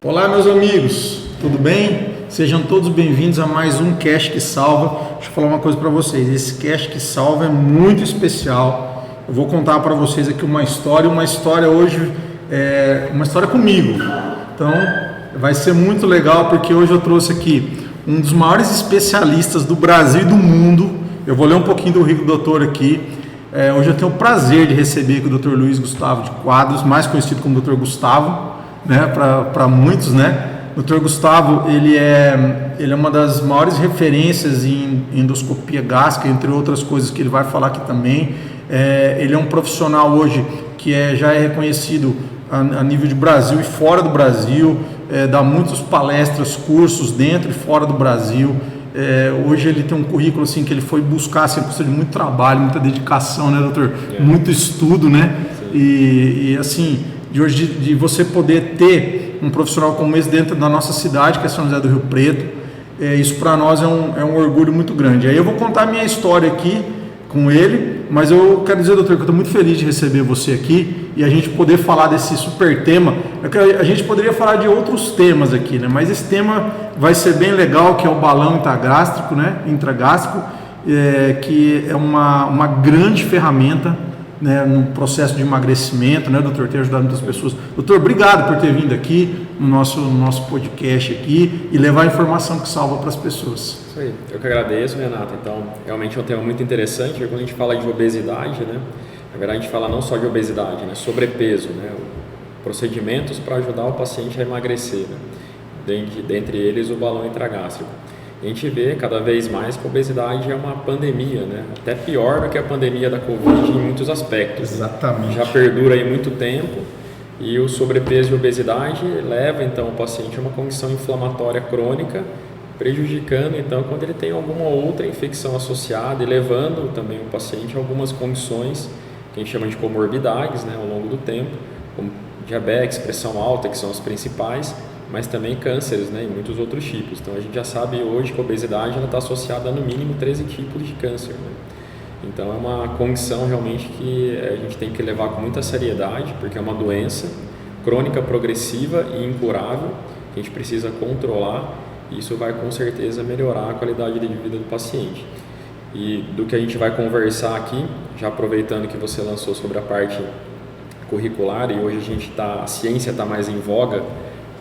Olá, meus amigos, tudo bem? Sejam todos bem-vindos a mais um Cash que Salva. Deixa eu falar uma coisa para vocês, esse Cash que Salva é muito especial. Eu vou contar para vocês aqui uma história hoje, uma história comigo. Então, vai ser muito legal porque hoje eu trouxe aqui um dos maiores especialistas do Brasil e do mundo. Eu vou ler um pouquinho do rico doutor aqui. Hoje eu tenho o prazer de receber aqui o Dr. Luiz Gustavo de Quadros, mais conhecido como Dr. Gustavo, né, para muitos, né? O Dr. Gustavo, ele é uma das maiores referências em endoscopia gástrica, entre outras coisas que ele vai falar aqui também. Ele é um profissional hoje que já é reconhecido a nível de Brasil e fora do Brasil, dá muitas palestras, cursos dentro e fora do Brasil. Hoje ele tem um currículo assim que ele foi buscar, assim, precisa de muito trabalho, muita dedicação, né, doutor? Muito estudo, né? E assim, de você poder ter um profissional como esse dentro da nossa cidade, que é São José do Rio Preto, isso para nós é um orgulho muito grande. Aí eu vou contar a minha história aqui com ele, mas eu quero dizer, doutor, que eu estou muito feliz de receber você aqui e a gente poder falar desse super tema. A gente poderia falar de outros temas aqui, né? Mas esse tema vai ser bem legal, que é o balão intragástrico, né? Intragástrico, que é uma grande ferramenta, né, no processo de emagrecimento, né, doutor, ter ajudado muitas pessoas. Doutor, obrigado por ter vindo aqui no nosso podcast aqui e levar a informação que salva para as pessoas. Isso aí, eu que agradeço, Renato. Então, realmente é um tema muito interessante. Quando a gente fala de obesidade, né, na verdade a gente fala não só de obesidade, né, sobrepeso, né, procedimentos para ajudar o paciente a emagrecer, né, dentre eles o balão intragástrico. A gente vê cada vez mais que a obesidade é uma pandemia, né? Até pior do que a pandemia da Covid em muitos aspectos. Exatamente. Já perdura aí muito tempo e o sobrepeso e obesidade leva então o paciente a uma condição inflamatória crônica, prejudicando então quando ele tem alguma outra infecção associada e levando também o paciente a algumas condições que a gente chama de comorbidades, né, ao longo do tempo, como diabetes, pressão alta, que são as principais, mas também cânceres, né, e muitos outros tipos. Então a gente já sabe hoje que a obesidade está associada a no mínimo 13 tipos de câncer, né? Então é uma condição realmente que a gente tem que levar com muita seriedade, porque é uma doença crônica, progressiva e incurável, que a gente precisa controlar, e isso vai com certeza melhorar a qualidade de vida do paciente. E do que a gente vai conversar aqui, já aproveitando que você lançou sobre a parte curricular, e hoje a ciência está mais em voga,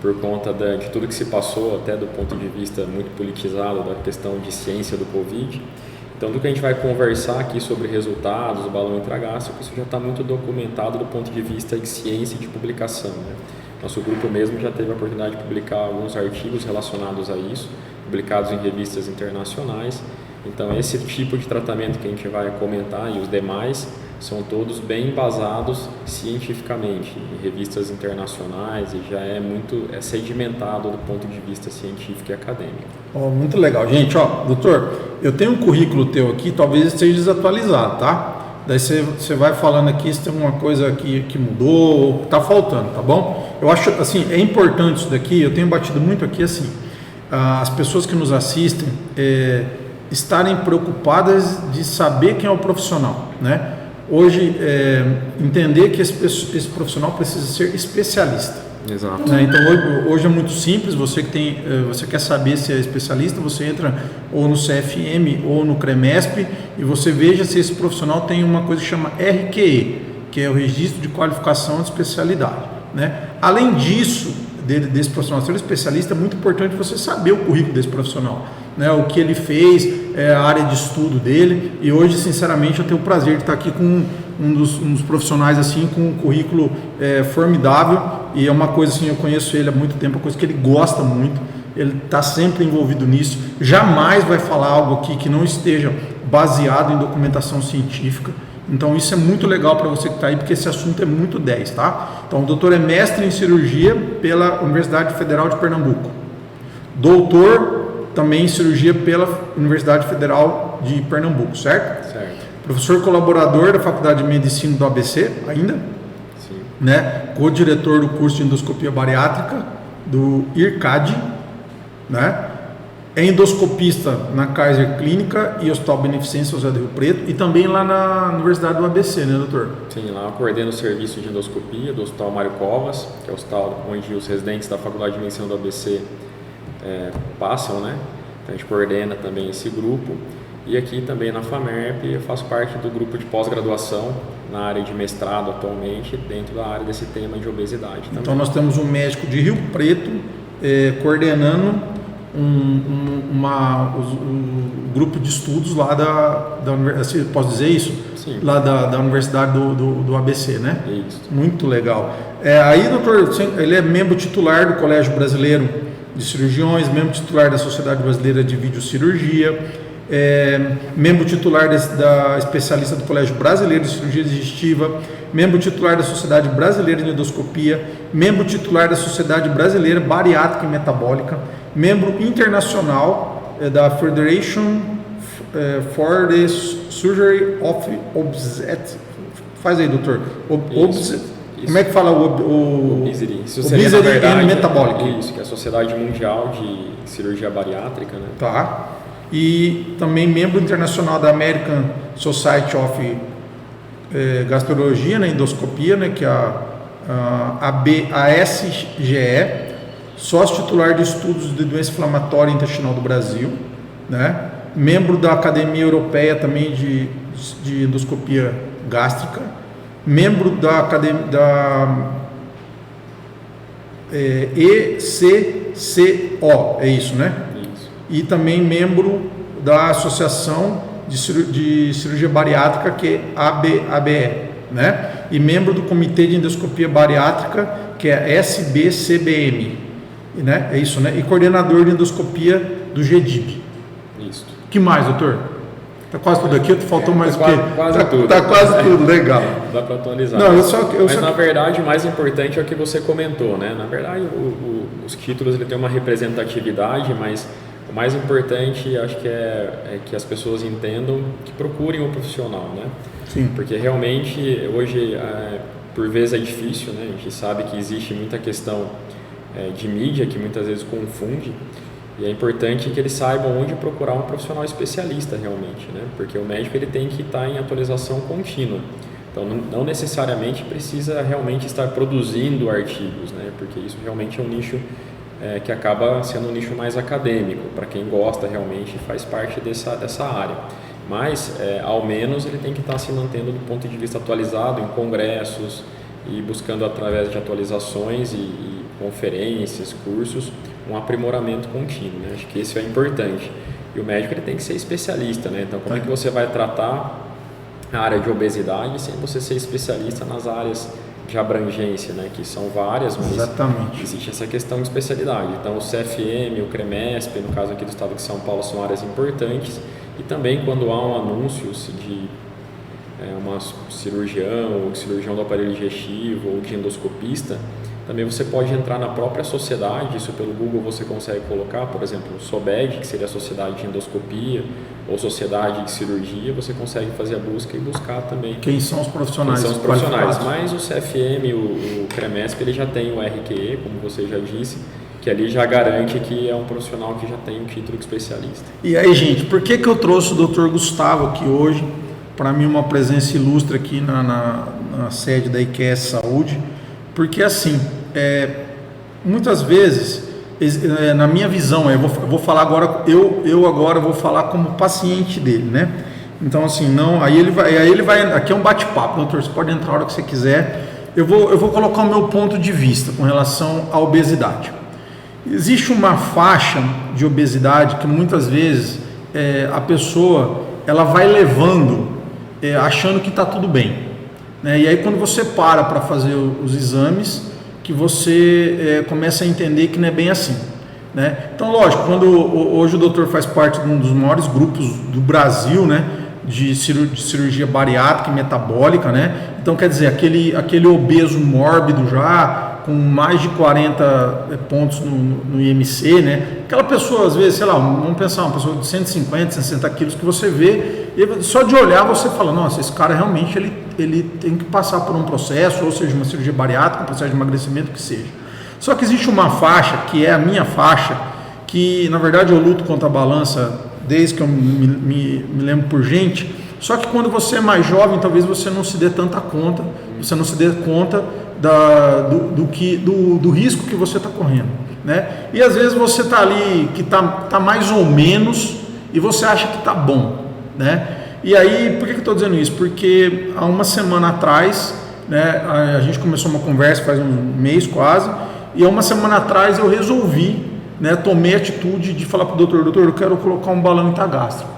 por conta de tudo que se passou, até do ponto de vista muito politizado da questão de ciência do Covid. Então, do que a gente vai conversar aqui sobre resultados do balão intragástrico, isso já está muito documentado do ponto de vista de ciência e de publicação, né? Nosso grupo mesmo já teve a oportunidade de publicar alguns artigos relacionados a isso, publicados em revistas internacionais. Então, esse tipo de tratamento que a gente vai comentar e os demais são todos bem embasados cientificamente em revistas internacionais e já é sedimentado do ponto de vista científico e acadêmico. Muito legal. Gente, doutor, eu tenho um currículo teu aqui, talvez esteja desatualizado, tá? Daí você vai falando aqui se tem alguma coisa que mudou ou está faltando, tá bom? Eu acho, assim, é importante isso daqui, eu tenho batido muito aqui, assim, as pessoas que nos assistem estarem preocupadas de saber quem é o profissional, né? Hoje, entender que esse profissional precisa ser especialista. Exato. Né? Então, hoje é muito simples, você quer saber se é especialista, você entra ou no CFM ou no CREMESP e você veja se esse profissional tem uma coisa que chama RQE, que é o Registro de Qualificação de Especialidade. Né? Além disso, desse profissional ser especialista, é muito importante você saber o currículo desse profissional, né? O que ele fez, a área de estudo dele, e hoje, sinceramente, eu tenho o prazer de estar aqui com um dos profissionais assim, com um currículo formidável, e é uma coisa assim, eu conheço ele há muito tempo, é uma coisa que ele gosta muito, ele está sempre envolvido nisso, jamais vai falar algo aqui que não esteja baseado em documentação científica. Então isso é muito legal para você que está aí, porque esse assunto é muito 10, tá? Então o doutor é mestre em cirurgia pela Universidade Federal de Pernambuco, doutor também em cirurgia pela Universidade Federal de Pernambuco, certo? Certo. Professor colaborador da Faculdade de Medicina do ABC, ainda? Sim. Né? Co-diretor do curso de endoscopia bariátrica do IRCAD, né? É endoscopista na Kaiser Clínica e Hospital Beneficência José do Rio Preto e também lá na Universidade do ABC, né, doutor? Sim, lá eu coordeno o serviço de endoscopia do Hospital Mário Covas, que é o hospital onde os residentes da Faculdade de Medicina do ABC passam, né? Então a gente coordena também esse grupo. E aqui também na FAMERP eu faço parte do grupo de pós-graduação na área de mestrado atualmente, dentro da área desse tema de obesidade também. Então nós temos um médico de Rio Preto coordenando o grupo de estudos lá da universidade, posso dizer isso? Sim. Lá da Universidade do ABC, né? Isso. Muito legal. Aí, doutor, ele é membro titular do Colégio Brasileiro de Cirurgiões, membro titular da Sociedade Brasileira de Videocirurgia, membro titular da especialista do Colégio Brasileiro de Cirurgia Digestiva, membro titular da Sociedade Brasileira de Endoscopia, membro titular da Sociedade Brasileira Bariátrica e Metabólica, membro internacional da Federation for the Surgery of Obesity. Faz aí, doutor. Como é que fala Obesity. Isso seria, Obesity na verdade, and Metabolic. Isso, que é a Sociedade Mundial de Cirurgia Bariátrica, né? Tá. E também membro internacional da American Society of Gastrologia, né, Endoscopia, né, que é a ASGE, sócio titular de estudos de doença inflamatória intestinal do Brasil, né, membro da Academia Europeia também de Endoscopia Gástrica, membro da Academia ECCO, é isso, né? Isso. E também membro da Associação de Cirurgia Bariátrica, que é ABE, né? E membro do Comitê de Endoscopia Bariátrica, que é SBCBM, né? É isso, né? E coordenador de endoscopia do GEDIB. Isso. Que mais, doutor? Tá quase tudo aqui, faltou mais o quê? Quase tudo. Tá quase tudo, legal. Dá para atualizar. Não, Mas na verdade o mais importante é o que você comentou, né? Na verdade os títulos ele tem uma representatividade, mas o mais importante acho que é que as pessoas entendam que procurem um profissional, né? Sim. Porque realmente hoje por vezes é difícil, né? A gente sabe que existe muita questão de mídia que muitas vezes confunde. E é importante que eles saibam onde procurar um profissional especialista realmente, né? Porque o médico ele tem que estar em atualização contínua. Então não necessariamente precisa realmente estar produzindo artigos, né? Porque isso realmente é um nicho que acaba sendo um nicho mais acadêmico, para quem gosta realmente faz parte dessa área. Mas ao menos ele tem que estar se mantendo do ponto de vista atualizado em congressos e buscando através de atualizações e conferências, cursos, um aprimoramento contínuo, né? Acho que isso é importante. E o médico ele tem que ser especialista, né? Então, como é que você vai tratar a área de obesidade sem você ser especialista nas áreas de abrangência, né? Que são várias, mas exatamente, existe essa questão de especialidade. Então, o CFM, o CREMESP, no caso aqui do estado de São Paulo, são áreas importantes. E também quando há um anúncio de uma cirurgião, ou cirurgião do aparelho digestivo, ou de endoscopista, também você pode entrar na própria sociedade, isso pelo Google você consegue colocar, por exemplo, SOBED, que seria a Sociedade de Endoscopia, ou Sociedade de Cirurgia, você consegue fazer a busca e buscar também. Quem são os profissionais? Quem são os profissionais, mas o CFM, o CREMESP, ele já tem o RQE, como você já disse, que ali já garante que é um profissional que já tem um título de especialista. E aí, gente, por que eu trouxe o Dr. Gustavo aqui hoje? Para mim, uma presença ilustre aqui na sede da IQS Saúde. Porque assim, muitas vezes, na minha visão, eu vou falar agora, eu agora vou falar como paciente dele, né? Então assim, aí ele vai, aqui é um bate-papo, doutor, você pode entrar a hora que você quiser. Eu vou colocar o meu ponto de vista com relação à obesidade. Existe uma faixa de obesidade que muitas vezes a pessoa ela vai levando, achando que está tudo bem. E aí quando você para fazer os exames, que você começa a entender que não é bem assim, né? Então lógico, hoje o doutor faz parte de um dos maiores grupos do Brasil, né, de cirurgia bariátrica e metabólica, né? Então quer dizer, aquele obeso mórbido já, com mais de 40 pontos no IMC, né? Aquela pessoa, às vezes, sei lá, vamos pensar, uma pessoa de 150, 60 quilos que você vê, e só de olhar você fala, nossa, esse cara realmente ele tem que passar por um processo, ou seja, uma cirurgia bariátrica, um processo de emagrecimento, que seja. Só que existe uma faixa, que é a minha faixa, que na verdade eu luto contra a balança desde que eu me lembro por gente, só que quando você é mais jovem, talvez você não se dê tanta conta, você não se dê conta do risco que você está correndo, né? E às vezes você está ali que tá mais ou menos e você acha que está bom, né? E aí, por que eu estou dizendo isso? Porque há uma semana atrás, né, a gente começou uma conversa faz um mês quase, e há uma semana atrás eu resolvi, né, tomei a atitude de falar para o doutor, eu quero colocar um balão intragástrico.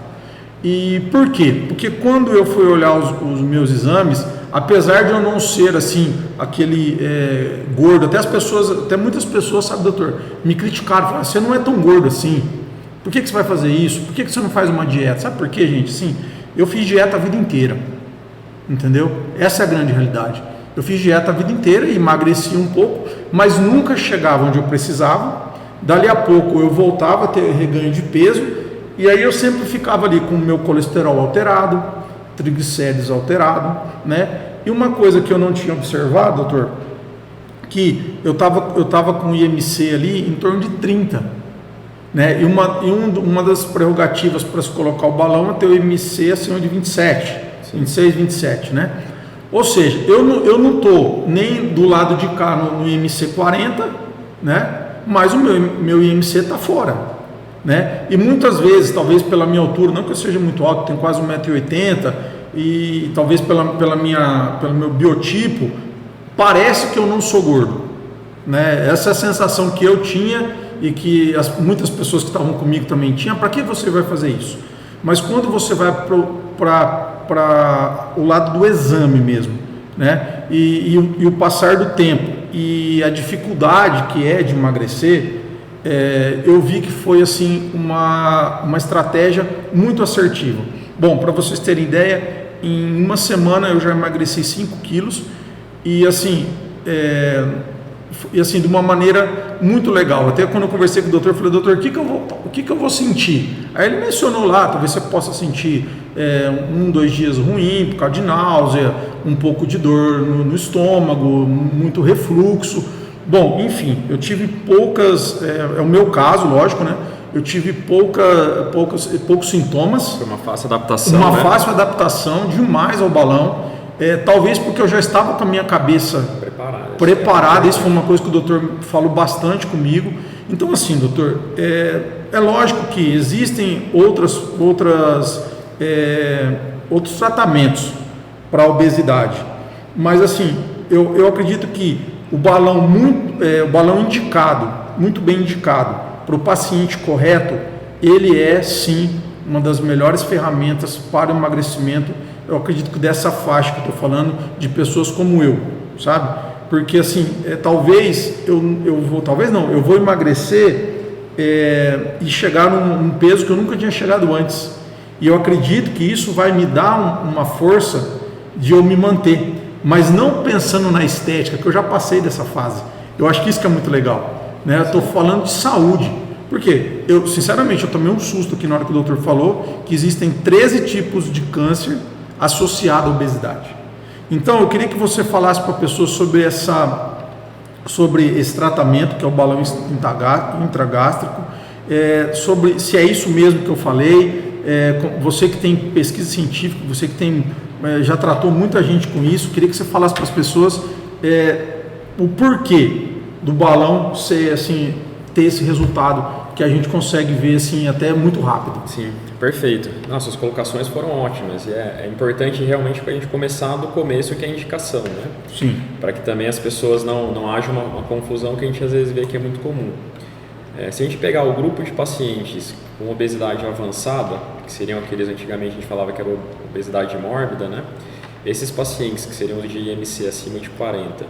E por quê? Porque quando eu fui olhar os meus exames, apesar de eu não ser assim, aquele gordo, até muitas pessoas, sabe, doutor, me criticaram, falaram, você não é tão gordo assim, por que você vai fazer isso? Por que você não faz uma dieta? Sabe por quê, gente? Sim, eu fiz dieta a vida inteira, entendeu? Essa é a grande realidade. Eu fiz dieta a vida inteira e emagreci um pouco, mas nunca chegava onde eu precisava. Dali a pouco eu voltava a ter reganho de peso, e aí eu sempre ficava ali com o meu colesterol alterado, triglicéridos alterado, né? E uma coisa que eu não tinha observado, doutor, que eu tava com o IMC ali em torno de 30, né? E uma das prerrogativas para se colocar o balão é ter o IMC acima de 27, sim. 26, 27, né? Ou seja, eu não estou nem do lado de cá no IMC 40, né? Mas o meu IMC está fora, né? E muitas vezes, talvez pela minha altura, não que eu seja muito alto, tenho quase 1,80 m, e talvez pelo meu biotipo, parece que eu não sou gordo, né? Essa é a sensação que eu tinha e que muitas pessoas que estavam comigo também tinham. Para que você vai fazer isso? Mas quando você vai para o lado do exame mesmo, né? E o passar do tempo e a dificuldade que é de emagrecer, eu vi que foi assim uma estratégia muito assertiva. Bom, para vocês terem ideia, em uma semana eu já emagreci 5 quilos e assim de uma maneira muito legal. Até quando eu conversei com o doutor, eu falei, doutor, o que eu vou sentir? Aí ele mencionou lá, talvez você possa sentir 2 dias ruim, por causa de náusea, um pouco de dor no estômago, muito refluxo. Bom, enfim, eu tive poucas, é o meu caso, lógico, né? Eu tive poucos sintomas. Foi uma fácil adaptação. Uma fácil adaptação demais ao balão. Talvez porque eu já estava com a minha cabeça preparada. Isso foi uma coisa que o doutor falou bastante comigo. Então, assim, doutor, é lógico que existem outros tratamentos para a obesidade, mas assim, eu acredito que o balão indicado, muito bem indicado para o paciente correto, ele é sim uma das melhores ferramentas para o emagrecimento. Eu acredito que dessa faixa que eu estou falando, de pessoas como eu, sabe? Porque assim, talvez eu vou emagrecer e chegar num peso que eu nunca tinha chegado antes. E eu acredito que isso vai me dar uma força de eu me manter, mas não pensando na estética, que eu já passei dessa fase. Eu acho que isso que é muito legal, né? Eu estou falando de saúde. Por quê? Sinceramente, eu tomei um susto aqui na hora que o doutor falou que existem 13 tipos de câncer associado à obesidade. Então eu queria que você falasse para a pessoa sobre esse tratamento, que é o balão intragástrico, sobre se é isso mesmo que eu falei. Você que tem pesquisa científica, você que já tratou muita gente com isso, queria que você falasse para as pessoas o porquê do balão ser assim, ter esse resultado que a gente consegue ver assim até muito rápido. Sim, perfeito. Nossa, as colocações foram ótimas e é importante realmente para a gente começar do começo, que é a indicação, né? Sim. Para que também as pessoas não haja uma confusão que a gente às vezes vê que é muito comum. Se a gente pegar o grupo de pacientes com obesidade avançada, que seriam aqueles antigamente a gente falava que era obesidade mórbida, né? Esses pacientes que seriam de IMC acima de 40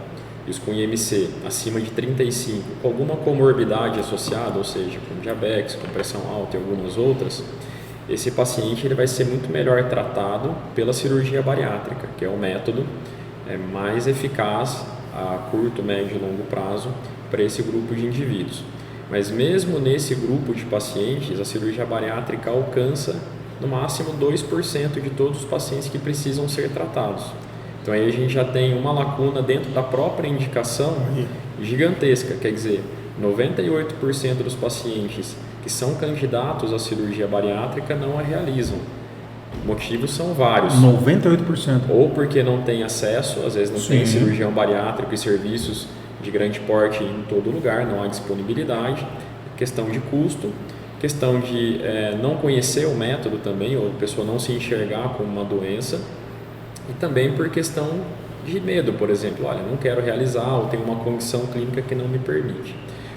e os com IMC acima de 35, com alguma comorbidade associada, ou seja, com diabetes, com pressão alta e algumas outras, esse paciente ele vai ser muito melhor tratado pela cirurgia bariátrica, que é o método mais eficaz a curto, médio e longo prazo para esse grupo de indivíduos. Mas mesmo nesse grupo de pacientes, a cirurgia bariátrica alcança no máximo 2% de todos os pacientes que precisam ser tratados. Então aí a gente já tem uma lacuna dentro da própria indicação gigantesca, quer dizer, 98% dos pacientes que são candidatos à cirurgia bariátrica não a realizam. Motivos são vários. 98%. Ou porque não tem acesso, às vezes não Sim. tem cirurgião bariátrico e serviços de grande porte em todo lugar, não há disponibilidade, questão de custo, questão de não conhecer o método também, ou a pessoa não se enxergar como uma doença, e também por questão de medo, por exemplo, olha, não quero realizar, ou tenho uma condição clínica que não me permite.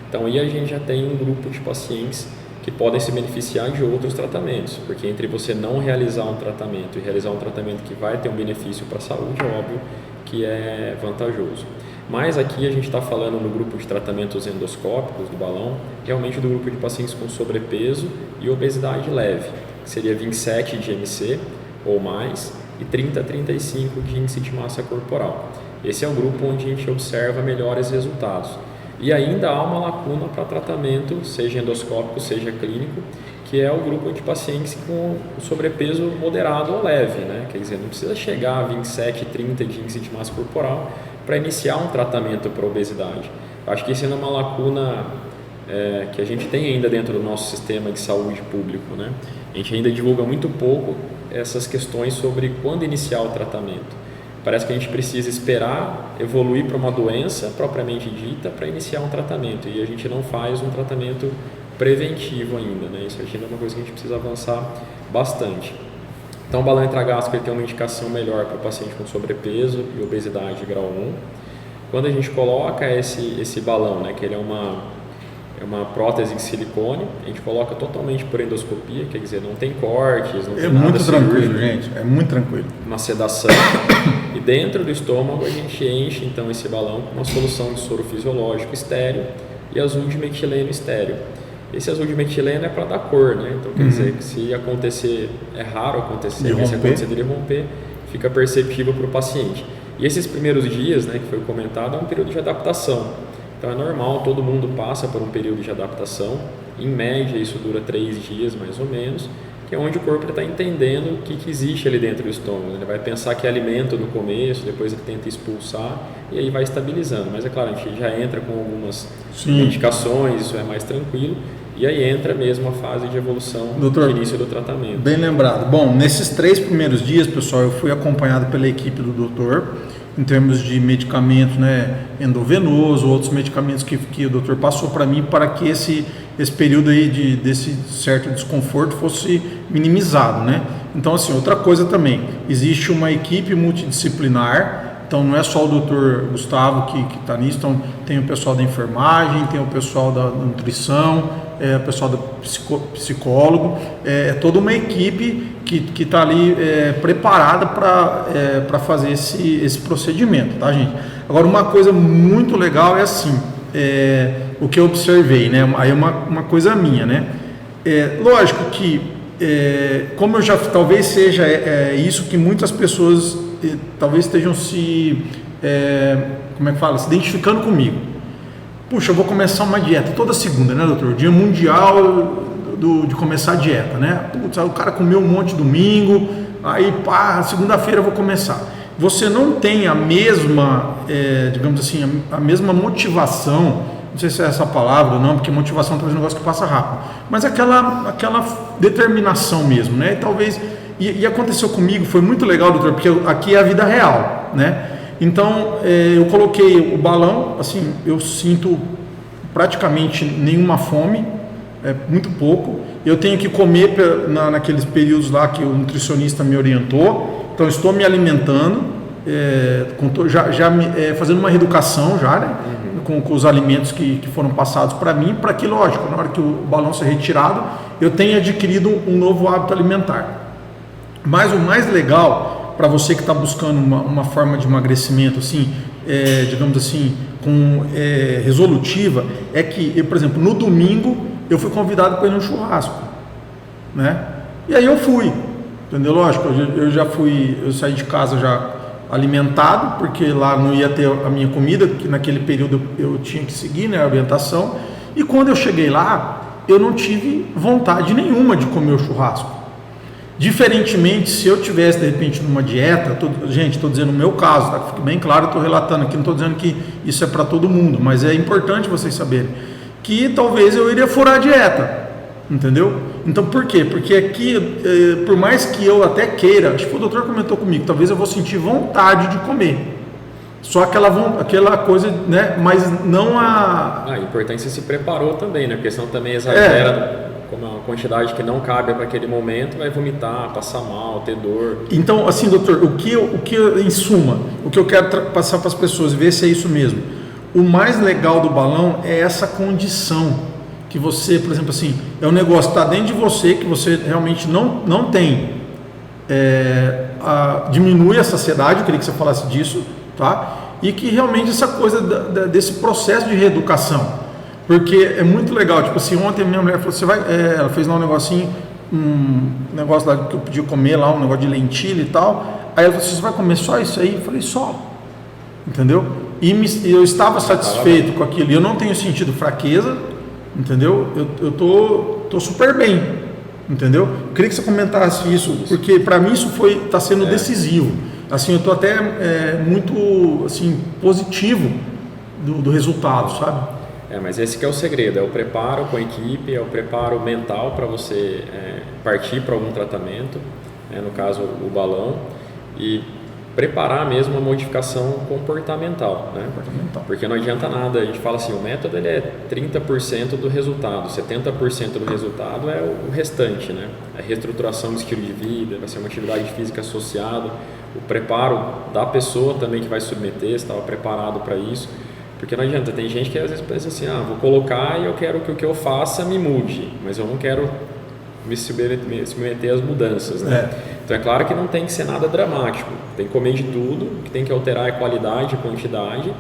Então aí a gente já tem um grupo de pacientes que podem se beneficiar de outros tratamentos, porque entre você não realizar um tratamento e realizar um tratamento que vai ter um benefício para a saúde, é óbvio que é vantajoso. Mas aqui a gente está falando no grupo de tratamentos endoscópicos do balão, realmente do grupo de pacientes com sobrepeso e obesidade leve, que seria 27 de IMC ou mais e 30 a 35 de índice de massa corporal. Esse é o grupo onde a gente observa melhores resultados. E ainda há uma lacuna para tratamento, seja endoscópico, seja clínico, que é o grupo de pacientes com sobrepeso moderado ou leve, né? Quer dizer, não precisa chegar a 27, 30 de índice de massa corporal para iniciar um tratamento para obesidade. Acho que isso é uma lacuna que a gente tem ainda dentro do nosso sistema de saúde público, né? A gente ainda divulga muito pouco essas questões sobre quando iniciar o tratamento. Parece que a gente precisa esperar evoluir para uma doença propriamente dita para iniciar um tratamento, e a gente não faz um tratamento preventivo ainda, né? Isso ainda é uma coisa que a gente precisa avançar bastante. Então o balão intragástrico tem uma indicação melhor para o paciente com sobrepeso e obesidade grau 1. Quando a gente coloca esse balão, né, que ele é uma prótese de silicone, a gente coloca totalmente por endoscopia, quer dizer, não tem cortes, não tem nada. É muito tranquilo, gente, é muito tranquilo. Uma sedação. E dentro do estômago a gente enche então esse balão com uma solução de soro fisiológico estéreo e azul de metileno estéreo. Esse azul de metileno é para dar cor, né? Então quer dizer que se acontecer, é raro acontecer, mas se acontecer dele romper, fica perceptível para o paciente. E esses primeiros dias, né, que foi comentado, é um período de adaptação. Então é normal, todo mundo passa por um período de adaptação. Em média isso dura 3 dias mais ou menos, que é onde o corpo está entendendo o que existe ali dentro do estômago. Ele vai pensar que é alimento no começo, depois ele tenta expulsar e aí vai estabilizando. Mas é claro, a gente já entra com algumas medicações, isso é mais tranquilo. E aí entra mesmo a fase de evolução, de início do tratamento. Bem lembrado. Bom, nesses 3 primeiros dias, pessoal, eu fui acompanhado pela equipe do doutor, em termos de medicamentos, né, endovenoso, outros medicamentos que o doutor passou para mim para que esse período aí desse certo desconforto fosse minimizado, né? Então, assim, outra coisa também, existe uma equipe multidisciplinar. Então não é só o doutor Gustavo que está nisso, então tem o pessoal da enfermagem, tem o pessoal da nutrição, o pessoal do psicólogo, é toda uma equipe que está ali preparada para fazer esse procedimento, tá, gente? Agora, uma coisa muito legal é assim, o que eu observei, né? Aí é uma coisa minha, né? Lógico que, como eu já, talvez seja isso que muitas pessoas talvez estejam se identificando comigo. Puxa, eu vou começar uma dieta toda segunda, né, doutor? Dia mundial de começar a dieta, né? Putz, o cara comeu um monte domingo, aí pá, segunda-feira eu vou começar. Você não tem a mesma, digamos assim, a mesma motivação, não sei se é essa palavra ou não, porque motivação talvez é um negócio que passa rápido, mas aquela determinação mesmo, né? E talvez, e aconteceu comigo, foi muito legal, doutor, porque aqui é a vida real, né? Então, eu coloquei o balão, assim, eu sinto praticamente nenhuma fome, muito pouco. Eu tenho que comer naqueles períodos lá que o nutricionista me orientou, então estou me alimentando, fazendo uma reeducação já, né? Com os alimentos que foram passados para mim, para que, lógico, na hora que o balão ser retirado, eu tenha adquirido um novo hábito alimentar. Mas o mais legal para você que está buscando uma forma de emagrecimento, assim, digamos assim, resolutiva, é que, por exemplo, no domingo eu fui convidado para ir num churrasco, né? E aí eu fui, entendeu? Lógico, eu saí de casa já alimentado, porque lá não ia ter a minha comida, que naquele período eu tinha que seguir, né, a orientação, e quando eu cheguei lá, eu não tive vontade nenhuma de comer o churrasco. Diferentemente, se eu tivesse de repente numa dieta, gente, estou dizendo no meu caso, tá? Fique bem claro, estou relatando aqui, não estou dizendo que isso é para todo mundo, mas é importante vocês saberem que talvez eu iria furar a dieta, Entendeu? Então por quê? Porque aqui, por mais que eu até queira, acho que o doutor comentou comigo, talvez eu vou sentir vontade de comer. Só aquela coisa, né? Mas não a. A importância se preparou também, né? Porque senão também exagera com uma quantidade que não cabe para aquele momento, vai vomitar, passar mal, ter dor. Então, assim, doutor, em suma, o que eu quero passar para as pessoas, ver se é isso mesmo. O mais legal do balão é essa condição. Que você, por exemplo, assim, é um negócio que está dentro de você, que você realmente não tem, diminui a saciedade, eu queria que você falasse disso, tá? E que realmente essa coisa desse processo de reeducação, porque é muito legal, tipo assim, ontem a minha mulher falou, ela fez lá um negocinho, um negócio lá que eu podia comer lá, um negócio de lentilha e tal, aí ela falou, você vai comer só isso aí? Eu falei, só, entendeu? E eu estava satisfeito com aquilo, e eu não tenho sentido fraqueza, entendeu? Eu tô super bem, entendeu? Eu queria que você comentasse isso, porque para mim isso está sendo decisivo. Assim, eu tô até muito assim positivo do resultado, sabe? Mas esse que é o segredo, é o preparo com a equipe, é o preparo mental para você partir para algum tratamento, no caso o balão, e preparar mesmo a modificação comportamental, né? Porque não adianta nada, a gente fala assim, o método ele é 30% do resultado, 70% do resultado é o restante, né? A reestruturação do estilo de vida, vai ser uma atividade física associada, o preparo da pessoa também que vai submeter, se estava preparado para isso, porque não adianta, tem gente que às vezes pensa assim, vou colocar e eu quero que o que eu faça me mude, mas eu não quero me submeter às mudanças, né? Então é claro que não tem que ser nada dramático, tem que comer de tudo, o que tem que alterar é a qualidade e quantidade,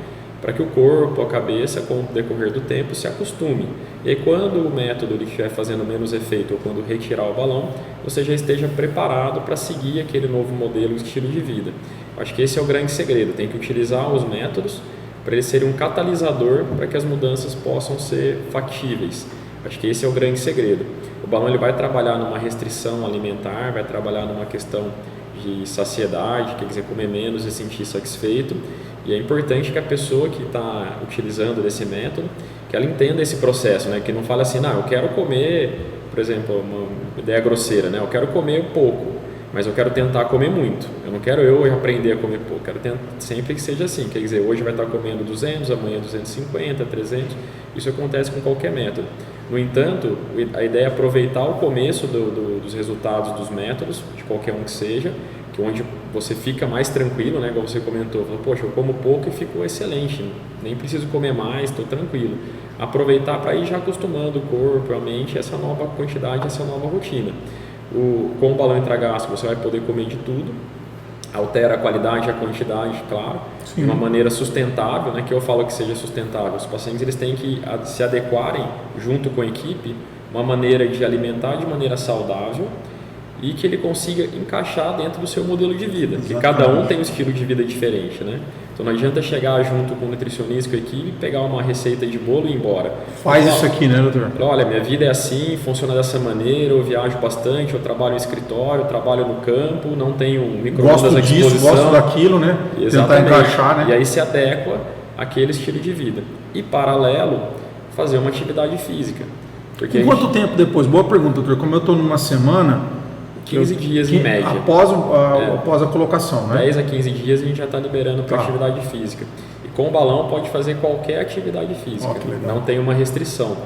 para que o corpo, a cabeça, com o decorrer do tempo, se acostume. E aí quando o método estiver fazendo menos efeito ou quando retirar o balão, você já esteja preparado para seguir aquele novo modelo, estilo de vida. Acho que esse é o grande segredo, tem que utilizar os métodos para eles serem um catalisador para que as mudanças possam ser factíveis. Acho que esse é o grande segredo. O balão ele vai trabalhar numa restrição alimentar, vai trabalhar numa questão de saciedade, quer dizer, comer menos e sentir satisfeito. E é importante que a pessoa que está utilizando desse método, que ela entenda esse processo, né? Que não fale assim, eu quero comer, por exemplo, uma ideia grosseira, né? Eu quero comer pouco, mas eu quero tentar comer muito. Eu não quero aprender a comer pouco, quero tentar sempre que seja assim. Quer dizer, hoje vai estar comendo 200, amanhã 250, 300. Isso acontece com qualquer método. No entanto, a ideia é aproveitar o começo dos resultados dos métodos, de qualquer um que seja, que onde você fica mais tranquilo, né? Igual você comentou, falou, poxa, eu como pouco e fico excelente, nem preciso comer mais, estou tranquilo. Aproveitar para ir já acostumando o corpo, a mente, essa nova quantidade, essa nova rotina. Com o balão intragasto você vai poder comer de tudo, altera a qualidade e a quantidade, claro, de uma maneira sustentável, né, que eu falo que seja sustentável. Os pacientes eles têm que se adequarem junto com a equipe, uma maneira de alimentar de maneira saudável e que ele consiga encaixar dentro do seu modelo de vida, porque cada um tem um estilo de vida diferente, né? Então não adianta chegar junto com o nutricionista, com a equipe, pegar uma receita de bolo e ir embora. Faz isso aqui, né, doutor? Olha, minha vida é assim, funciona dessa maneira, eu viajo bastante, eu trabalho no escritório, eu trabalho no campo, não tenho micro-ondas à disposição. Gosto daquilo, né? Exatamente. Tentar encaixar, né? E aí se adequa àquele estilo de vida. E paralelo, fazer uma atividade física. Porque quanto tempo depois? Boa pergunta, doutor. Como eu estou numa semana... 15 dias em média. Após a colocação, né? 10 a 15 dias a gente já está liberando para atividade física. E com o balão pode fazer qualquer atividade física, não tem uma restrição.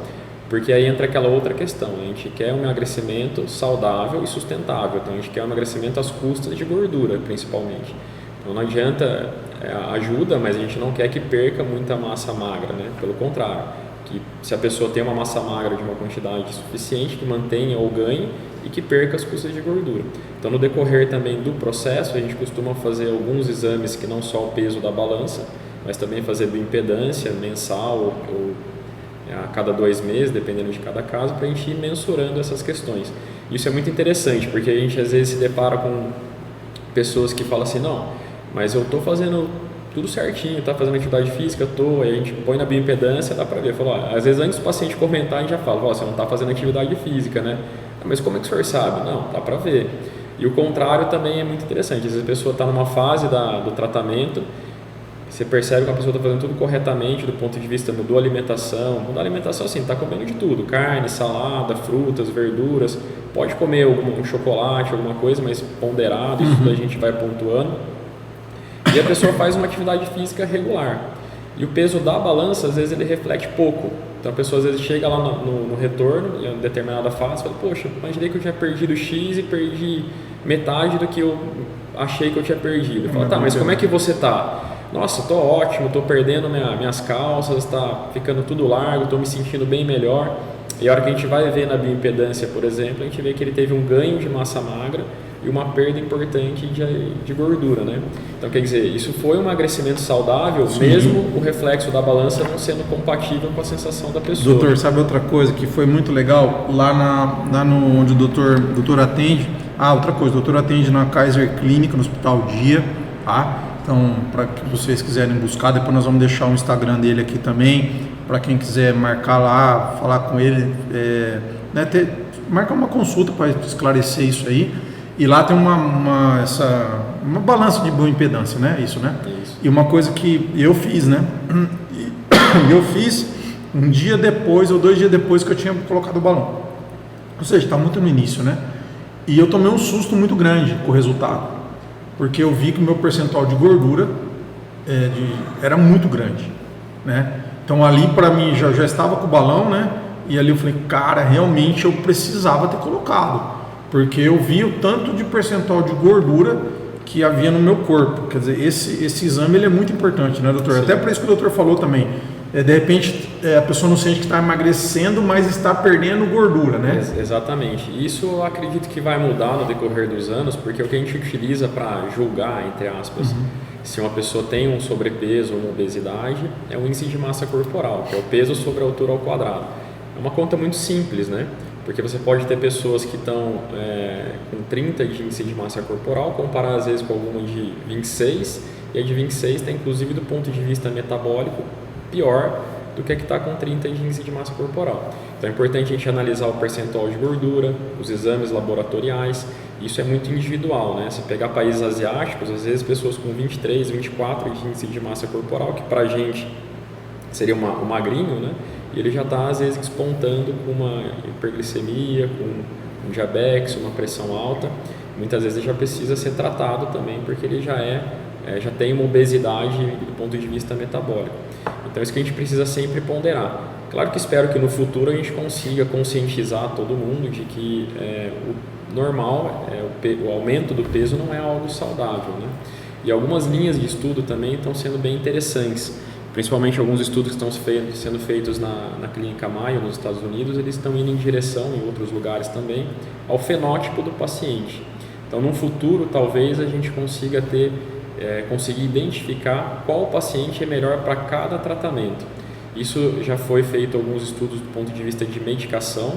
Porque aí entra aquela outra questão, a gente quer um emagrecimento saudável e sustentável, então a gente quer um emagrecimento às custas de gordura, principalmente. Então não adianta, ajuda, mas a gente não quer que perca muita massa magra, né? Pelo contrário, que se a pessoa tem uma massa magra de uma quantidade suficiente, que mantenha ou ganhe e que perca as custas de gordura. Então no decorrer também do processo, a gente costuma fazer alguns exames que não só o peso da balança, mas também fazer bioimpedância mensal ou a cada 2 meses, dependendo de cada caso, para a gente ir mensurando essas questões. Isso é muito interessante, porque a gente às vezes se depara com pessoas que falam assim, não, mas eu estou fazendo tudo certinho, está fazendo atividade física, aí a gente põe na bioimpedância, dá para ver. Às vezes antes do paciente comentar, a gente já fala, você não está fazendo atividade física, né? Mas como é que o senhor sabe? Não, dá para ver. E o contrário também é muito interessante, às vezes a pessoa está numa fase do tratamento, você percebe que a pessoa está fazendo tudo corretamente do ponto de vista, mudou a alimentação. Mudar a alimentação, assim, está comendo de tudo, carne, salada, frutas, verduras, pode comer um chocolate, alguma coisa, mas ponderado, isso a gente vai pontuando. E a pessoa faz uma atividade física regular. E o peso da balança, às vezes, ele reflete pouco. Então a pessoa às vezes chega lá no retorno, em uma determinada fase, e fala, poxa, imaginei que eu tinha perdido X e perdi metade do que eu achei que eu tinha perdido. Fala, tá, mas como é que você tá? Nossa, tô ótimo, tô perdendo minhas calças, tá ficando tudo largo, tô me sentindo bem melhor. E a hora que a gente vai ver na bioimpedância, por exemplo, a gente vê que ele teve um ganho de massa magra e uma perda importante de gordura, né? Então, quer dizer, isso foi um emagrecimento saudável, mesmo o reflexo da balança não sendo compatível com a sensação da pessoa. Doutor, sabe outra coisa que foi muito legal? Lá no onde o doutor atende, outra coisa, o doutor atende na Kaiser Clínica, no Hospital Dia, tá? Então, para que vocês quiserem buscar, depois nós vamos deixar o Instagram dele aqui também, para quem quiser marcar lá, falar com ele, marcar uma consulta para esclarecer isso aí. E lá tem uma balança de boa impedância, né? Isso, né? Isso. E uma coisa que eu fiz, né? Eu fiz um dia depois ou 2 dias depois que eu tinha colocado o balão. Ou seja, está muito no início, né? E eu tomei um susto muito grande com o resultado, porque eu vi que o meu percentual de gordura era muito grande, né? Então ali para mim já estava com o balão, né? E ali eu falei, cara, realmente eu precisava ter colocado, porque eu vi o tanto de percentual de gordura que havia no meu corpo. Quer dizer, esse exame ele é muito importante, né, doutor? Sim. Até por isso que o doutor falou também. De repente a pessoa não sente que está emagrecendo, mas está perdendo gordura, né? Exatamente. Isso eu acredito que vai mudar no decorrer dos anos, porque o que a gente utiliza para julgar, entre aspas, se uma pessoa tem um sobrepeso ou uma obesidade, é o índice de massa corporal, que é o peso sobre a altura ao quadrado. É uma conta muito simples, né? Porque você pode ter pessoas que estão com 30 de índice de massa corporal, comparar às vezes com alguma de 26, e a de 26 está inclusive do ponto de vista metabólico pior do que a que está com 30 de índice de massa corporal. Então é importante a gente analisar o percentual de gordura, os exames laboratoriais, isso é muito individual, né? Se pegar países asiáticos, às vezes pessoas com 23, 24 de índice de massa corporal, que para a gente seria um magrinho, né? E ele já está, às vezes, despontando com uma hiperglicemia, com um diabetes, uma pressão alta. Muitas vezes ele já precisa ser tratado também, porque ele já tem uma obesidade do ponto de vista metabólico. Então, isso que a gente precisa sempre ponderar. Claro que espero que no futuro a gente consiga conscientizar todo mundo de que o normal, o aumento do peso não é algo saudável, né? E algumas linhas de estudo também estão sendo bem interessantes. Principalmente alguns estudos que estão sendo feitos na Clínica Mayo, nos Estados Unidos, eles estão indo em direção, em outros lugares também, ao fenótipo do paciente. Então, no futuro, talvez a gente consiga conseguir identificar qual paciente é melhor para cada tratamento. Isso já foi feito alguns estudos do ponto de vista de medicação,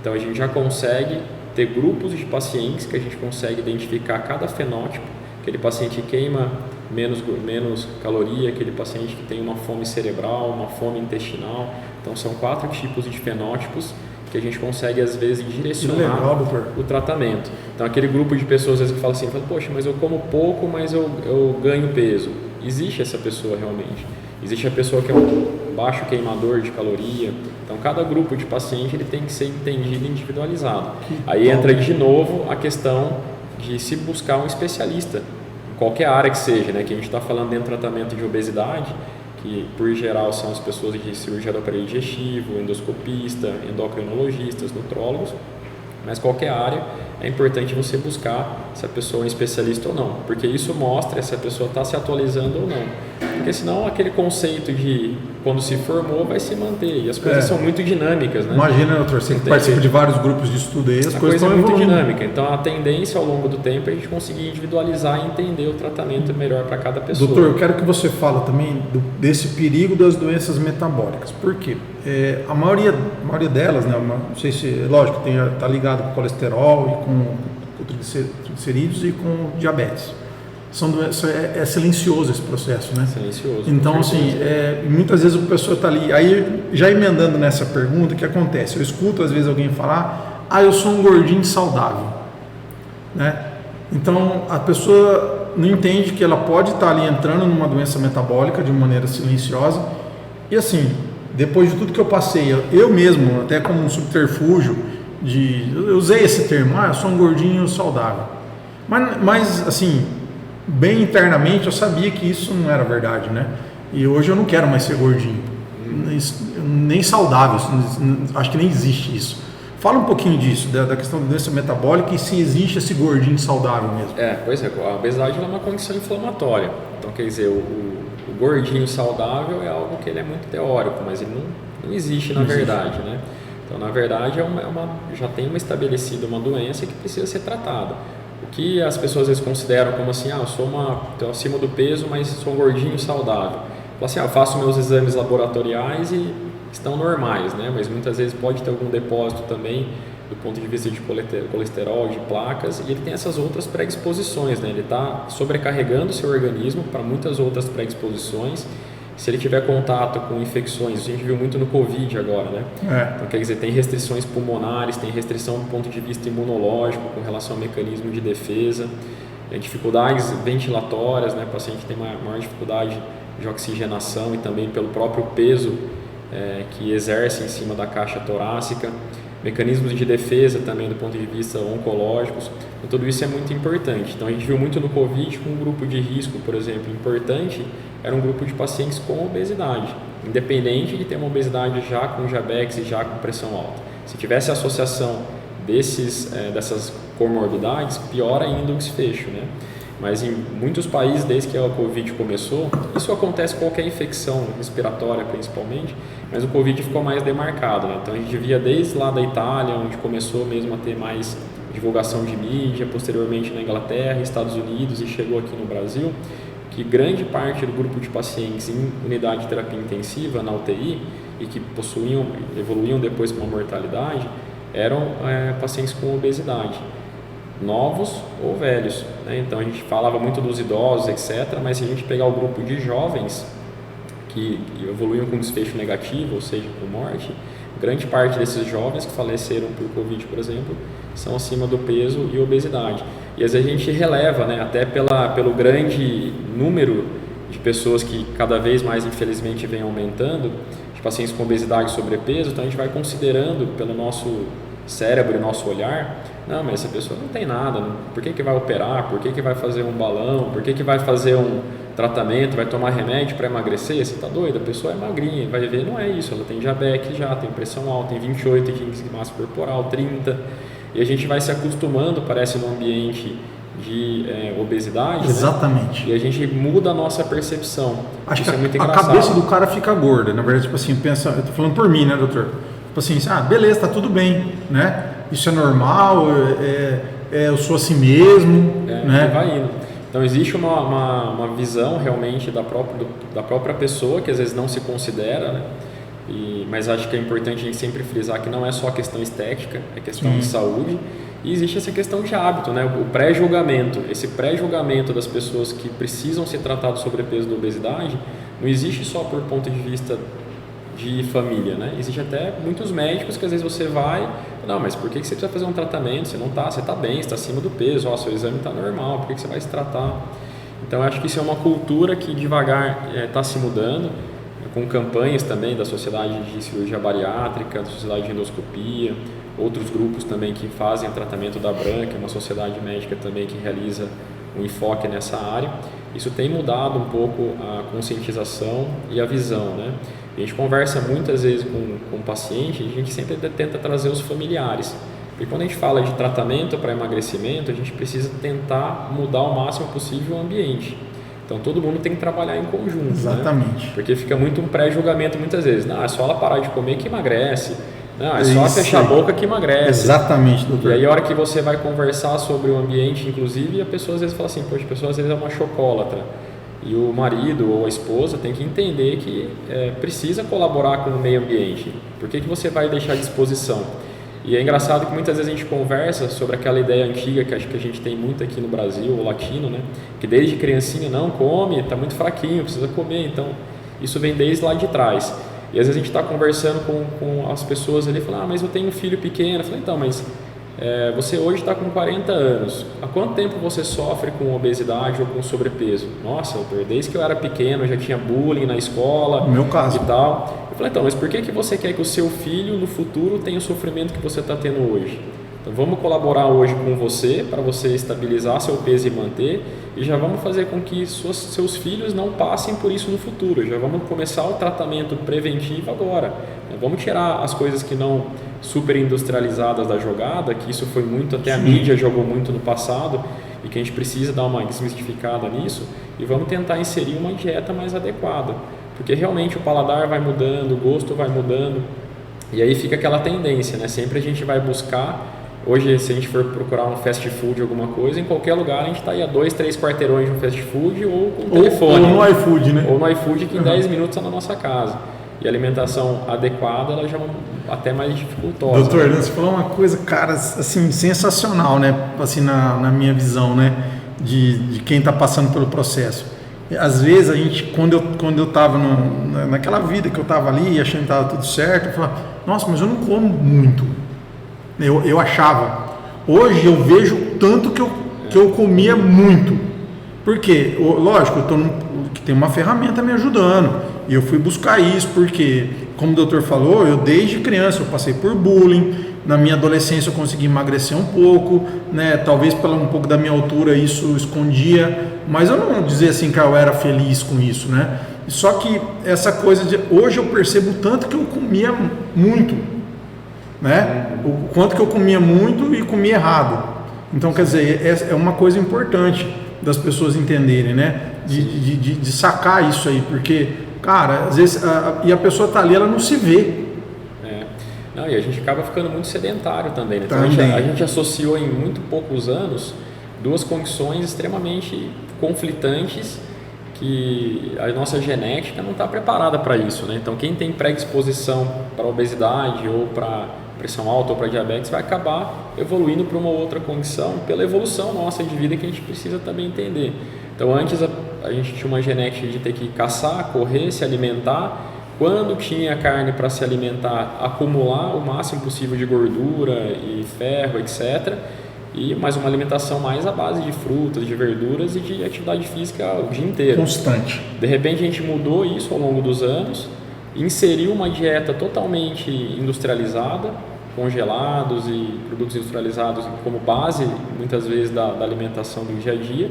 então a gente já consegue ter grupos de pacientes que a gente consegue identificar cada fenótipo. Aquele paciente que queima menos caloria, aquele paciente que tem uma fome cerebral, uma fome intestinal. Então são 4 tipos de fenótipos que a gente consegue às vezes direcionar o tratamento. Então aquele grupo de pessoas às vezes que fala assim, poxa, mas eu como pouco, mas eu ganho peso. Existe essa pessoa realmente. Existe a pessoa que é um baixo queimador de caloria. Então cada grupo de paciente ele tem que ser entendido e individualizado. Aí entra de novo a questão de se buscar um especialista, em qualquer área que seja, né? Que a gente está falando dentro do tratamento de obesidade, que por geral são as pessoas de cirurgia do aparelho digestivo, endoscopista, endocrinologistas, nutrólogos, mas qualquer área é importante você buscar se a pessoa é um especialista ou não, porque isso mostra se a pessoa está se atualizando ou não, porque senão aquele conceito de quando se formou vai se manter, e as coisas são muito dinâmicas, né? Imagina, doutor, você que participa de vários grupos de estudo aí, as coisas estão é muito evoluindo. dinâmica, então a tendência ao longo do tempo é a gente conseguir individualizar e entender o tratamento melhor para cada pessoa. Doutor, eu quero que você fale também desse perigo das doenças metabólicas, por quê? A maioria delas, né, não sei se, lógico, está ligado com colesterol e com triglicerídeos e com diabetes. É silencioso esse processo, né? Silencioso. Então, assim, muitas vezes a pessoa está ali, aí já emendando nessa pergunta, o que acontece? Eu escuto às vezes alguém falar, eu sou um gordinho saudável, né? Então, a pessoa não entende que ela pode estar ali entrando numa doença metabólica de maneira silenciosa. E assim, depois de tudo que eu passei, eu mesmo, até como um subterfúgio, eu usei esse termo, eu sou um gordinho saudável. Mas assim, bem internamente eu sabia que isso não era verdade, né? E hoje eu não quero mais ser gordinho, nem saudável, acho que nem existe isso. Fala um pouquinho disso, da questão da doença metabólica e se existe esse gordinho saudável mesmo. Pois é, a obesidade é uma condição inflamatória. Então, quer dizer, o gordinho saudável é algo que ele é muito teórico, mas ele não existe na verdade, né? Então, na verdade, já tem estabelecida uma doença que precisa ser tratada. O que as pessoas às vezes consideram como assim, eu estou acima do peso, mas sou um gordinho saudável. Fala assim, eu faço meus exames laboratoriais e estão normais, né? Mas muitas vezes pode ter algum depósito também do ponto de vista de colesterol, de placas, e ele tem essas outras predisposições, né? Ele está sobrecarregando o seu organismo para muitas outras predisposições. Se ele tiver contato com infecções, a gente viu muito no Covid agora, né? Então, quer dizer, tem restrições pulmonares, tem restrição do ponto de vista imunológico com relação ao mecanismo de defesa, dificuldades ventilatórias, né? O paciente tem maior dificuldade de oxigenação e também pelo próprio peso que exerce em cima da caixa torácica, mecanismos de defesa também do ponto de vista oncológicos, então, tudo isso é muito importante. Então a gente viu muito no Covid com um grupo de risco, por exemplo, importante, era um grupo de pacientes com obesidade, independente de ter uma obesidade já com diabetes e já com pressão alta. Se tivesse associação dessas comorbidades, pior ainda o desfecho, né? Mas em muitos países, desde que a Covid começou, isso acontece com qualquer infecção respiratória principalmente, mas o Covid ficou mais demarcado, né? Então a gente via desde lá da Itália, onde começou mesmo a ter mais divulgação de mídia, posteriormente na Inglaterra, Estados Unidos e chegou aqui no Brasil, que grande parte do grupo de pacientes em unidade de terapia intensiva, na UTI, e que evoluíam depois com uma mortalidade, eram pacientes com obesidade, novos ou velhos, né? Então a gente falava muito dos idosos, etc., mas se a gente pegar o grupo de jovens que evoluíam com desfecho negativo, ou seja, com morte, grande parte desses jovens que faleceram por Covid, por exemplo, são acima do peso e obesidade. E às vezes a gente releva, né, até pelo grande número de pessoas que cada vez mais, infelizmente, vem aumentando, de pacientes com obesidade e sobrepeso, então a gente vai considerando pelo nosso cérebro e nosso olhar, não, mas essa pessoa não tem nada, por que vai operar, por que vai fazer um balão, por que vai fazer um tratamento, vai tomar remédio para emagrecer, você está doido, a pessoa é magrinha, vai ver, não é isso, ela tem diabetes já, tem pressão alta, tem 28 de índice de massa corporal, 30, e a gente vai se acostumando, parece, no ambiente de obesidade, exatamente, né? E a gente muda a nossa percepção. Acho isso que é muito a engraçado. cabeça do cara fica gorda, na verdade, tipo assim, pensa, eu tô falando por mim, né, doutor? Tipo assim, beleza, tá tudo bem, né? Isso é normal, eu sou assim mesmo, né? E vai indo. Então existe uma visão realmente da própria pessoa que às vezes não se considera, né? Mas acho que é importante a gente sempre frisar que não é só questão estética, é questão de saúde. E existe essa questão de hábito, né? O pré-julgamento, esse pré-julgamento das pessoas que precisam ser tratadas sobrepeso e obesidade, não existe só por ponto de vista de família, né? Existe até muitos médicos que às vezes você vai, não, mas por que você precisa fazer um tratamento? Você não tá, você está bem, você está acima do peso, seu exame está normal, por que você vai se tratar? Então, eu acho que isso é uma cultura que devagar está se mudando, com campanhas também da Sociedade de Cirurgia Bariátrica, da Sociedade de Endoscopia, outros grupos também que fazem o tratamento da BRAN, que é uma sociedade médica também que realiza um enfoque nessa área. Isso tem mudado um pouco a conscientização e a visão, né? A gente conversa muitas vezes com o paciente e a gente sempre tenta trazer os familiares. Porque quando a gente fala de tratamento para emagrecimento, a gente precisa tentar mudar o máximo possível o ambiente. Então todo mundo tem que trabalhar em conjunto. Exatamente. Né? Porque fica muito um pré-julgamento muitas vezes. Não, é só ela parar de comer que emagrece. Não, é só fechar a boca que emagrece. Exatamente, doutor. E aí a hora que você vai conversar sobre o ambiente, inclusive, a pessoa às vezes fala assim, poxa, a pessoa às vezes é uma chocólatra. E o marido ou a esposa tem que entender que precisa colaborar com o meio ambiente. Por que você vai deixar à disposição? E é engraçado que muitas vezes a gente conversa sobre aquela ideia antiga que acho que a gente tem muito aqui no Brasil, o latino, né? Que desde criancinha, não, come, está muito fraquinho, precisa comer. Então, isso vem desde lá de trás. E às vezes a gente está conversando com as pessoas ali e fala, mas eu tenho um filho pequeno. Eu falo, então, mas você hoje está com 40 anos, há quanto tempo você sofre com obesidade ou com sobrepeso? Nossa, doutor, desde que eu era pequeno eu já tinha bullying na escola, no meu caso e tal. Eu falei, então, mas por que você quer que o seu filho no futuro tenha o sofrimento que você está tendo hoje? Então vamos colaborar hoje com você para você estabilizar seu peso e manter, e já vamos fazer com que seus filhos não passem por isso no futuro. Já vamos começar o tratamento preventivo agora. Vamos tirar as coisas que não super industrializadas da jogada, que isso foi muito, até a mídia jogou muito no passado, e que a gente precisa dar uma desmistificada nisso, e vamos tentar inserir uma dieta mais adequada, porque realmente o paladar vai mudando, o gosto vai mudando, e aí fica aquela tendência, né? Sempre a gente vai buscar. Hoje, se a gente for procurar um fast food, alguma coisa, em qualquer lugar a gente está aí a 2, 3 quarteirões de um fast food ou com um telefone. Ou no iFood, né? Ou no iFood, que em 10 minutos está na nossa casa. E a alimentação adequada, ela já é até mais dificultosa. Doutor, você falou uma coisa, cara, assim, sensacional, né? Assim, na minha visão, né? De quem está passando pelo processo. Às vezes, a gente, quando eu estava naquela vida que eu estava ali, achando que estava tudo certo, eu falava, nossa, mas eu não como muito. Eu achava. Hoje eu vejo tanto que eu comia muito. Por quê? Lógico, que tem uma ferramenta me ajudando. E eu fui buscar isso porque, como o doutor falou, eu desde criança eu passei por bullying. Na minha adolescência eu consegui emagrecer um pouco, né? Talvez pela um pouco da minha altura isso escondia. Mas eu não dizia assim que eu era feliz com isso, né? Só que essa coisa de... Hoje eu percebo tanto que eu comia muito. Né? O quanto que eu comia muito e comia errado. Então, quer dizer, é uma coisa importante das pessoas entenderem, né? De sacar isso aí, porque, cara, às vezes e a pessoa tá ali, ela não se vê. Não, e a gente acaba ficando muito sedentário também, né? Então, também. A gente associou em muito poucos anos duas condições extremamente conflitantes, que a nossa genética não está preparada para isso, né? Então, quem tem predisposição para obesidade ou para pressão alta ou para diabetes vai acabar evoluindo para uma outra condição pela evolução nossa de vida, que a gente precisa também entender. Então, antes a gente tinha uma genética de ter que caçar, correr, se alimentar. Quando tinha carne para se alimentar, acumular o máximo possível de gordura e ferro, etc. Mas uma alimentação mais à base de frutas, de verduras e de atividade física o dia inteiro. Constante. De repente a gente mudou isso ao longo dos anos, inseriu uma dieta totalmente industrializada, congelados e produtos industrializados como base, muitas vezes, da alimentação do dia a dia.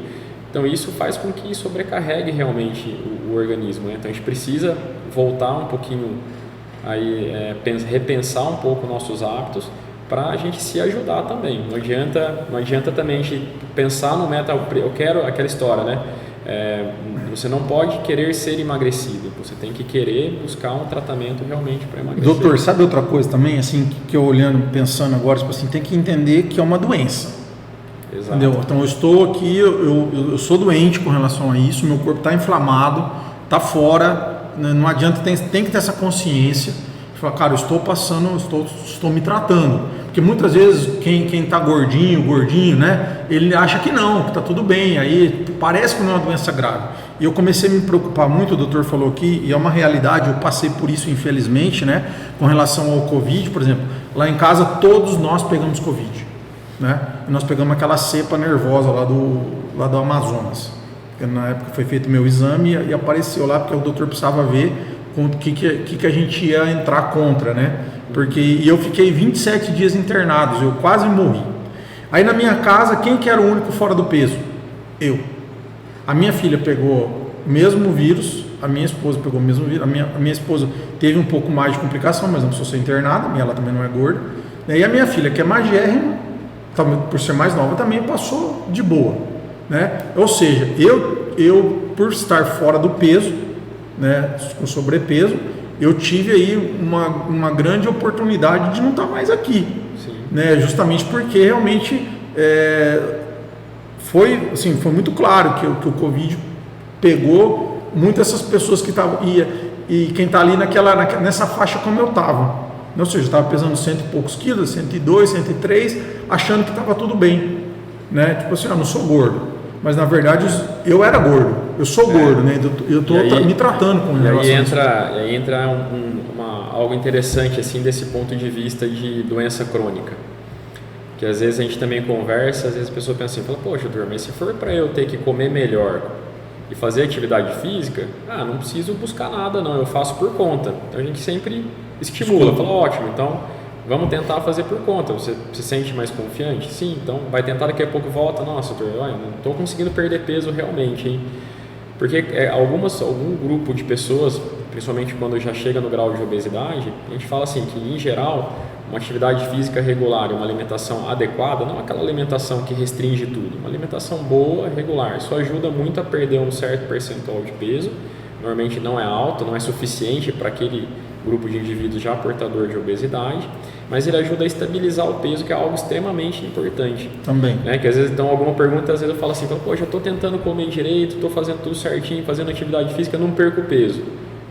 Então isso faz com que sobrecarregue realmente o organismo, né? Então a gente precisa voltar um pouquinho, repensar um pouco nossos hábitos, para a gente se ajudar também. Não adianta também a gente pensar no eu quero aquela história, né? Você não pode querer ser emagrecido, você tem que querer buscar um tratamento realmente para emagrecer. Doutor, sabe outra coisa também, assim, que eu olhando, pensando agora, tipo assim, tem que entender que é uma doença. Exato. Entendeu? Então eu estou aqui, eu sou doente com relação a isso, meu corpo está inflamado, está fora, né? Não adianta, tem que ter essa consciência. Fala, cara, eu estou passando, estou me tratando. Porque muitas vezes quem está gordinho, né? Ele acha que não, que está tudo bem. Aí parece que não é uma doença grave. E eu comecei a me preocupar muito, o doutor falou aqui, e é uma realidade, eu passei por isso infelizmente, né? Com relação ao Covid, por exemplo. Lá em casa todos nós pegamos Covid, né? E nós pegamos aquela cepa nervosa lá do Amazonas. Na época foi feito o meu exame e apareceu lá, porque o doutor precisava ver o que a gente ia entrar contra, né? Porque eu fiquei 27 dias internados, eu quase morri. Aí na minha casa, quem que era o único fora do peso? Eu. A minha filha pegou o mesmo vírus, a minha esposa pegou o mesmo vírus, a minha esposa teve um pouco mais de complicação, mas não precisou ser internada, ela também não é gorda. E a minha filha, que é magérrima, por ser mais nova, também passou de boa, né? Ou seja, eu por estar fora do peso, né, com sobrepeso, eu tive aí uma grande oportunidade de não estar mais aqui. Sim. Né, justamente porque realmente foi muito claro que o Covid pegou muitas essas pessoas que estavam e quem está ali nessa faixa como eu estava. Ou seja, eu estava pesando 100 e poucos quilos, 102, 103, achando que estava tudo bem, né? Tipo assim, eu não sou gordo, mas na verdade eu era gordo, eu sou gordo, né? Eu estou me tratando com relação a isso. E aí entra algo interessante assim desse ponto de vista de doença crônica. que às vezes a gente também conversa, às vezes a pessoa pensa assim, fala, poxa, doutor, mas se for para eu ter que comer melhor e fazer atividade física, não preciso buscar nada não, eu faço por conta. Então a gente sempre estimula, fala, ótimo, então vamos tentar fazer por conta. Você se sente mais confiante? Sim, então vai tentar, daqui a pouco volta, nossa, doutor, não estou conseguindo perder peso realmente, hein? Porque algum grupo de pessoas, principalmente quando já chega no grau de obesidade, a gente fala assim que, em geral, uma atividade física regular e uma alimentação adequada, não aquela alimentação que restringe tudo, uma alimentação boa, regular, isso ajuda muito a perder um certo percentual de peso, normalmente não é alto, não é suficiente para aquele grupo de indivíduos já portador de obesidade, mas ele ajuda a estabilizar o peso, que é algo extremamente importante. Também. Né? Que às vezes, então, alguma pergunta, às vezes eu falo assim, poxa, eu estou tentando comer direito, estou fazendo tudo certinho, fazendo atividade física, não perco peso.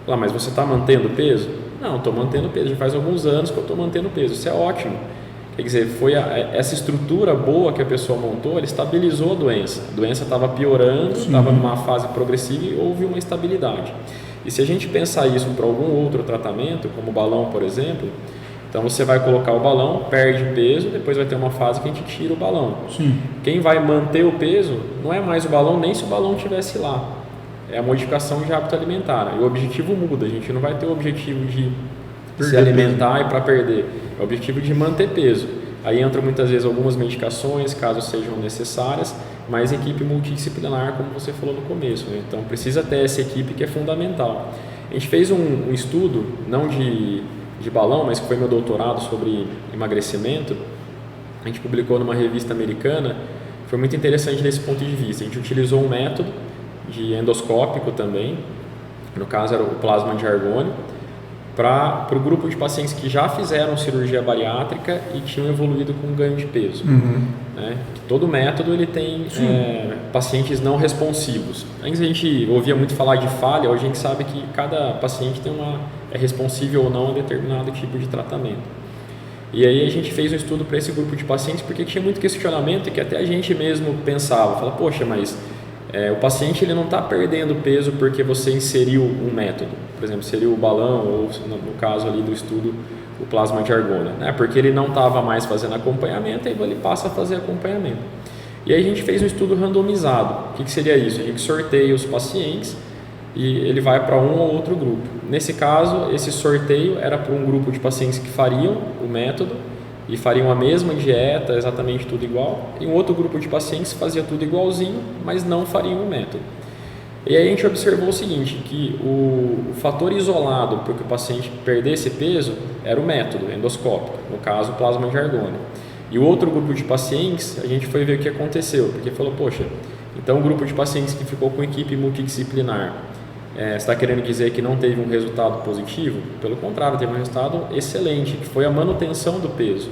Mas você está mantendo peso? Não, estou mantendo peso, já faz alguns anos que eu estou mantendo peso, isso é ótimo. Quer dizer, essa estrutura boa que a pessoa montou, ela estabilizou a doença estava piorando, estava numa fase progressiva e houve uma estabilidade. E se a gente pensar isso para algum outro tratamento, como o balão, por exemplo, então você vai colocar o balão, perde peso, depois vai ter uma fase que a gente tira o balão. Sim. Quem vai manter o peso não é mais o balão, nem se o balão estivesse lá. É a modificação de hábito alimentar. E o objetivo muda, a gente não vai ter o objetivo de se alimentar e para perder. É o objetivo de manter peso. Aí entram muitas vezes algumas medicações, caso sejam necessárias, mas equipe multidisciplinar, como você falou no começo. Né? Então precisa ter essa equipe que é fundamental. A gente fez um estudo, não de balão, mas que foi meu doutorado sobre emagrecimento. A gente publicou numa revista americana, foi muito interessante desse ponto de vista. A gente utilizou um método de endoscópico também, no caso era o plasma de argônio, para o grupo de pacientes que já fizeram cirurgia bariátrica e tinham evoluído com ganho de peso. Né? Todo método ele tem pacientes não responsivos. Antes a gente ouvia muito falar de falha, hoje a gente sabe que cada paciente é responsível ou não a determinado tipo de tratamento. E aí a gente fez um estudo para esse grupo de pacientes porque tinha muito questionamento e que até a gente mesmo pensava, poxa, mas o paciente ele não está perdendo peso porque você inseriu um método, por exemplo, inseriu o balão ou, no caso ali do estudo, o plasma de argônio, né? Porque ele não estava mais fazendo acompanhamento e ele passa a fazer acompanhamento. E aí a gente fez um estudo randomizado. O que seria isso? A gente sorteia os pacientes e ele vai para um ou outro grupo. Nesse caso, esse sorteio era para um grupo de pacientes que fariam o método e fariam a mesma dieta, exatamente tudo igual, e um outro grupo de pacientes fazia tudo igualzinho, mas não fariam o método. E aí a gente observou o seguinte, que o fator isolado para que o paciente perdesse peso era o método endoscópico, no caso o plasma de argônio. E o outro grupo de pacientes, a gente foi ver o que aconteceu, porque falou, poxa, então o grupo de pacientes que ficou com equipe multidisciplinar, você está querendo dizer que não teve um resultado positivo? Pelo contrário, teve um resultado excelente, que foi a manutenção do peso.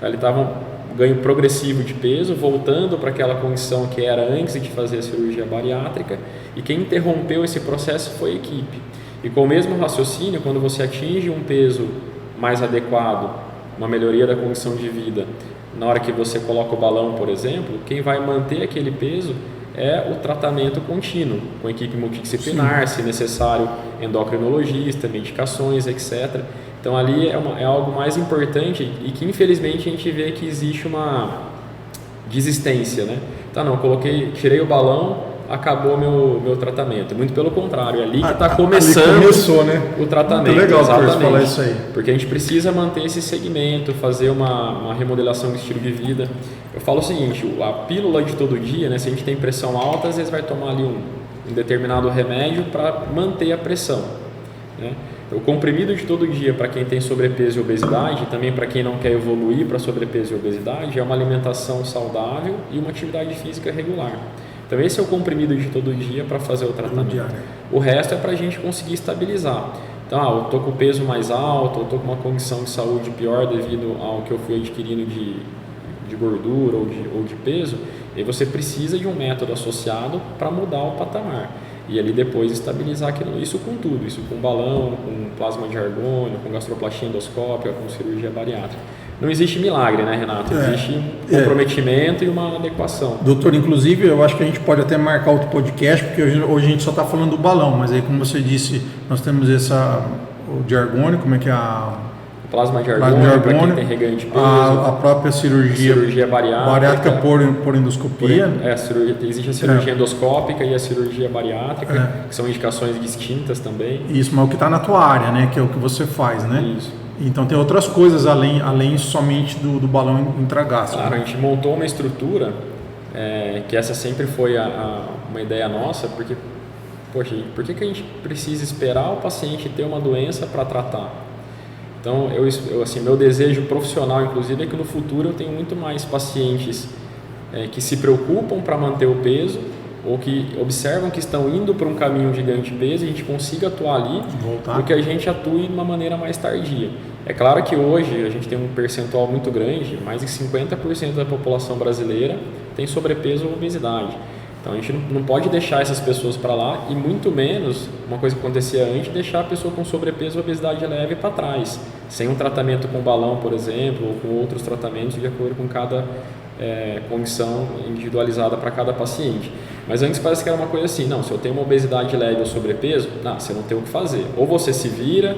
Ele estava um ganho progressivo de peso, voltando para aquela condição que era antes de fazer a cirurgia bariátrica, e quem interrompeu esse processo foi a equipe. E com o mesmo raciocínio, quando você atinge um peso mais adequado, uma melhoria da condição de vida, na hora que você coloca o balão, por exemplo, quem vai manter aquele peso é o tratamento contínuo, com equipe multidisciplinar, se necessário, endocrinologista, medicações, etc. Então ali é algo mais importante e que infelizmente a gente vê que existe uma desistência, né? Tá, não, tirei o balão, acabou meu tratamento. Muito pelo contrário, é ali que está começando o tratamento. Muito legal exatamente, falar isso aí. Porque a gente precisa manter esse segmento, fazer uma remodelação do estilo de vida. Eu falo o seguinte, a pílula de todo dia, né, se a gente tem pressão alta, às vezes vai tomar ali um determinado remédio para manter a pressão. Né? O comprimido de todo dia para quem tem sobrepeso e obesidade, e também para quem não quer evoluir para sobrepeso e obesidade, é uma alimentação saudável e uma atividade física regular. Então esse é o comprimido de todo dia para fazer o tratamento. O resto é para a gente conseguir estabilizar. Então, eu estou com o peso mais alto, eu estou com uma condição de saúde pior devido ao que eu fui adquirindo de gordura ou de peso, e você precisa de um método associado para mudar o patamar. E ali depois estabilizar aquilo, isso com tudo, isso com balão, com plasma de argônio, com gastroplastia endoscópica, com cirurgia bariátrica. Não existe milagre, né, Renato? Existe um comprometimento e uma adequação. Doutor, inclusive, eu acho que a gente pode até marcar outro podcast, porque hoje a gente só está falando do balão, mas aí, como você disse, nós temos o de argônio, como é que é plasma de argônio para quem tem reganho de peso, a própria cirurgia bariátrica por endoscopia. Existe a cirurgia endoscópica e a cirurgia bariátrica, que são indicações distintas também. Isso, mas o que está na tua área, né, que é o que você faz, né? Isso. Então tem outras coisas além somente do balão intragástrico. Claro, a gente montou uma estrutura, que essa sempre foi uma ideia nossa, porque, poxa, por que a gente precisa esperar o paciente ter uma doença para tratar? Então, assim, meu desejo profissional, inclusive, é que no futuro eu tenho muito mais pacientes que se preocupam para manter o peso ou que observam que estão indo para um caminho de ganho de peso e a gente consiga atuar ali do que a gente atue de uma maneira mais tardia. É claro que hoje a gente tem um percentual muito grande, mais de 50% da população brasileira tem sobrepeso ou obesidade. Então a gente não pode deixar essas pessoas para lá e muito menos, uma coisa que acontecia antes, deixar a pessoa com sobrepeso ou obesidade leve para trás, sem um tratamento com balão, por exemplo, ou com outros tratamentos de acordo com cada condição individualizada para cada paciente. Mas antes parece que era uma coisa assim, não, se eu tenho uma obesidade leve ou sobrepeso, você não tem o que fazer. Ou você se vira,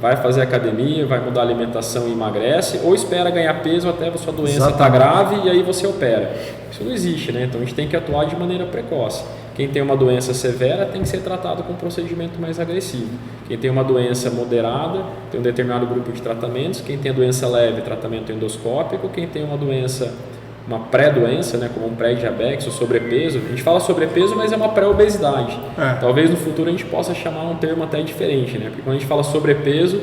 vai fazer academia, vai mudar a alimentação e emagrece, ou espera ganhar peso até a sua doença estar grave e aí você opera. Isso não existe, né? Então a gente tem que atuar de maneira precoce. Quem tem uma doença severa tem que ser tratado com um procedimento mais agressivo. Quem tem uma doença moderada tem um determinado grupo de tratamentos. Quem tem a doença leve, tratamento endoscópico. Quem tem uma pré-doença, né, como um pré-diabetes ou sobrepeso, a gente fala sobrepeso, mas é uma pré-obesidade. Talvez no futuro a gente possa chamar um termo até diferente, né? Porque quando a gente fala sobrepeso,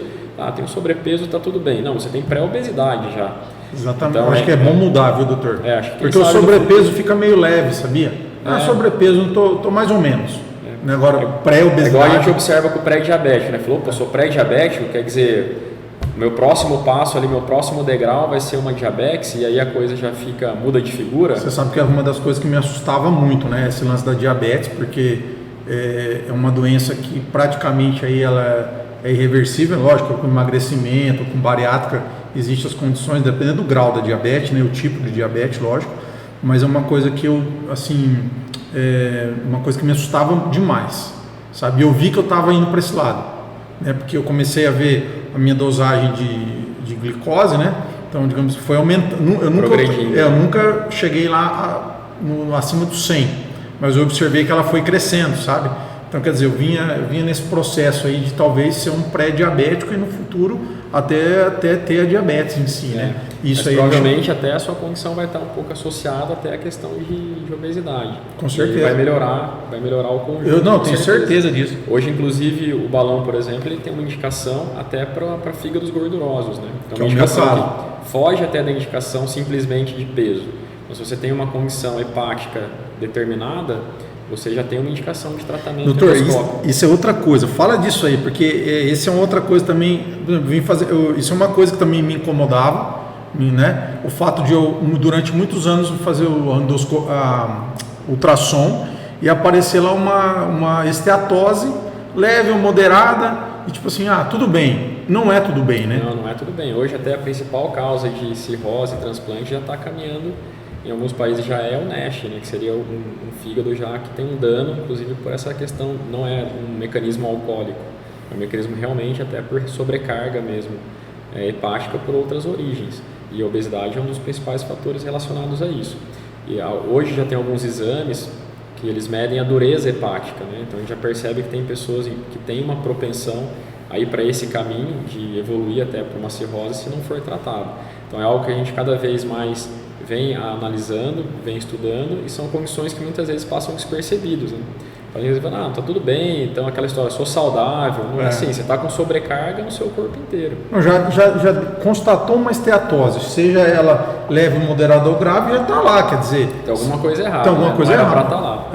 tem um sobrepeso, está tudo bem. Não, você tem pré-obesidade já. Exatamente. Então, acho que é bom mudar, viu, doutor? Acho que porque o sobrepeso fica meio leve, sabia? Sobrepeso, tô mais ou menos. Agora, pré-obesidade... É igual a gente observa com o pré-diabético, né? Falou, sou pré-diabético, quer dizer... Meu próximo passo ali, meu próximo degrau vai ser uma diabetes e aí a coisa já muda de figura. Você sabe que é uma das coisas que me assustava muito, né? Esse lance da diabetes, porque é uma doença que praticamente aí ela é irreversível, lógico, com emagrecimento, com bariátrica, existem as condições, dependendo do grau da diabetes, né? O tipo de diabetes, lógico, mas é uma coisa que uma coisa que me assustava demais, sabe? Eu vi que eu estava indo para esse lado, né? Porque eu comecei a ver a minha dosagem de glicose, né? Então, digamos que foi aumentando. Eu nunca cheguei lá acima dos 100, mas eu observei que ela foi crescendo, sabe? Então, quer dizer, eu vinha nesse processo aí de talvez ser um pré-diabético e no futuro até ter a diabetes em si, né? Isso. Mas aí provavelmente até a sua condição vai estar um pouco associada até a questão de obesidade. Com certeza. E vai melhorar o conjunto. Eu não tenho certeza disso. Hoje, inclusive, o balão, por exemplo, ele tem uma indicação até para fígados gordurosos, né? Então, uma indicação que foge até da indicação simplesmente de peso. Então, se você tem uma condição hepática determinada, você já tem uma indicação de tratamento. Doutor, isso é outra coisa. Fala disso aí, porque isso é uma outra coisa também. Isso é uma coisa que também me incomodava, né? O fato de eu, durante muitos anos, fazer o ultrassom e aparecer lá uma esteatose leve ou moderada e tipo assim, tudo bem. Não é tudo bem, né? Não é tudo bem. Hoje até a principal causa de cirrose e transplante já está caminhando. Em alguns países já é o NASH, né, que seria um fígado já que tem um dano, inclusive por essa questão, não é um mecanismo alcoólico, é um mecanismo realmente até por sobrecarga mesmo, hepática por outras origens. E a obesidade é um dos principais fatores relacionados a isso. E hoje já tem alguns exames que eles medem a dureza hepática, né? Então a gente já percebe que tem pessoas que têm uma propensão a ir para esse caminho de evoluir até para uma cirrose se não for tratado. Então é algo que a gente cada vez mais vem analisando, vem estudando e são condições que muitas vezes passam despercebidos, né? Então, a gente fala, tá tudo bem, então aquela história, sou saudável, não é assim, você está com sobrecarga no seu corpo inteiro. Já constatou uma esteatose, seja ela leve, moderada ou grave, já está lá, quer dizer... Tem alguma coisa errada, tem alguma coisa errada. Para estar lá.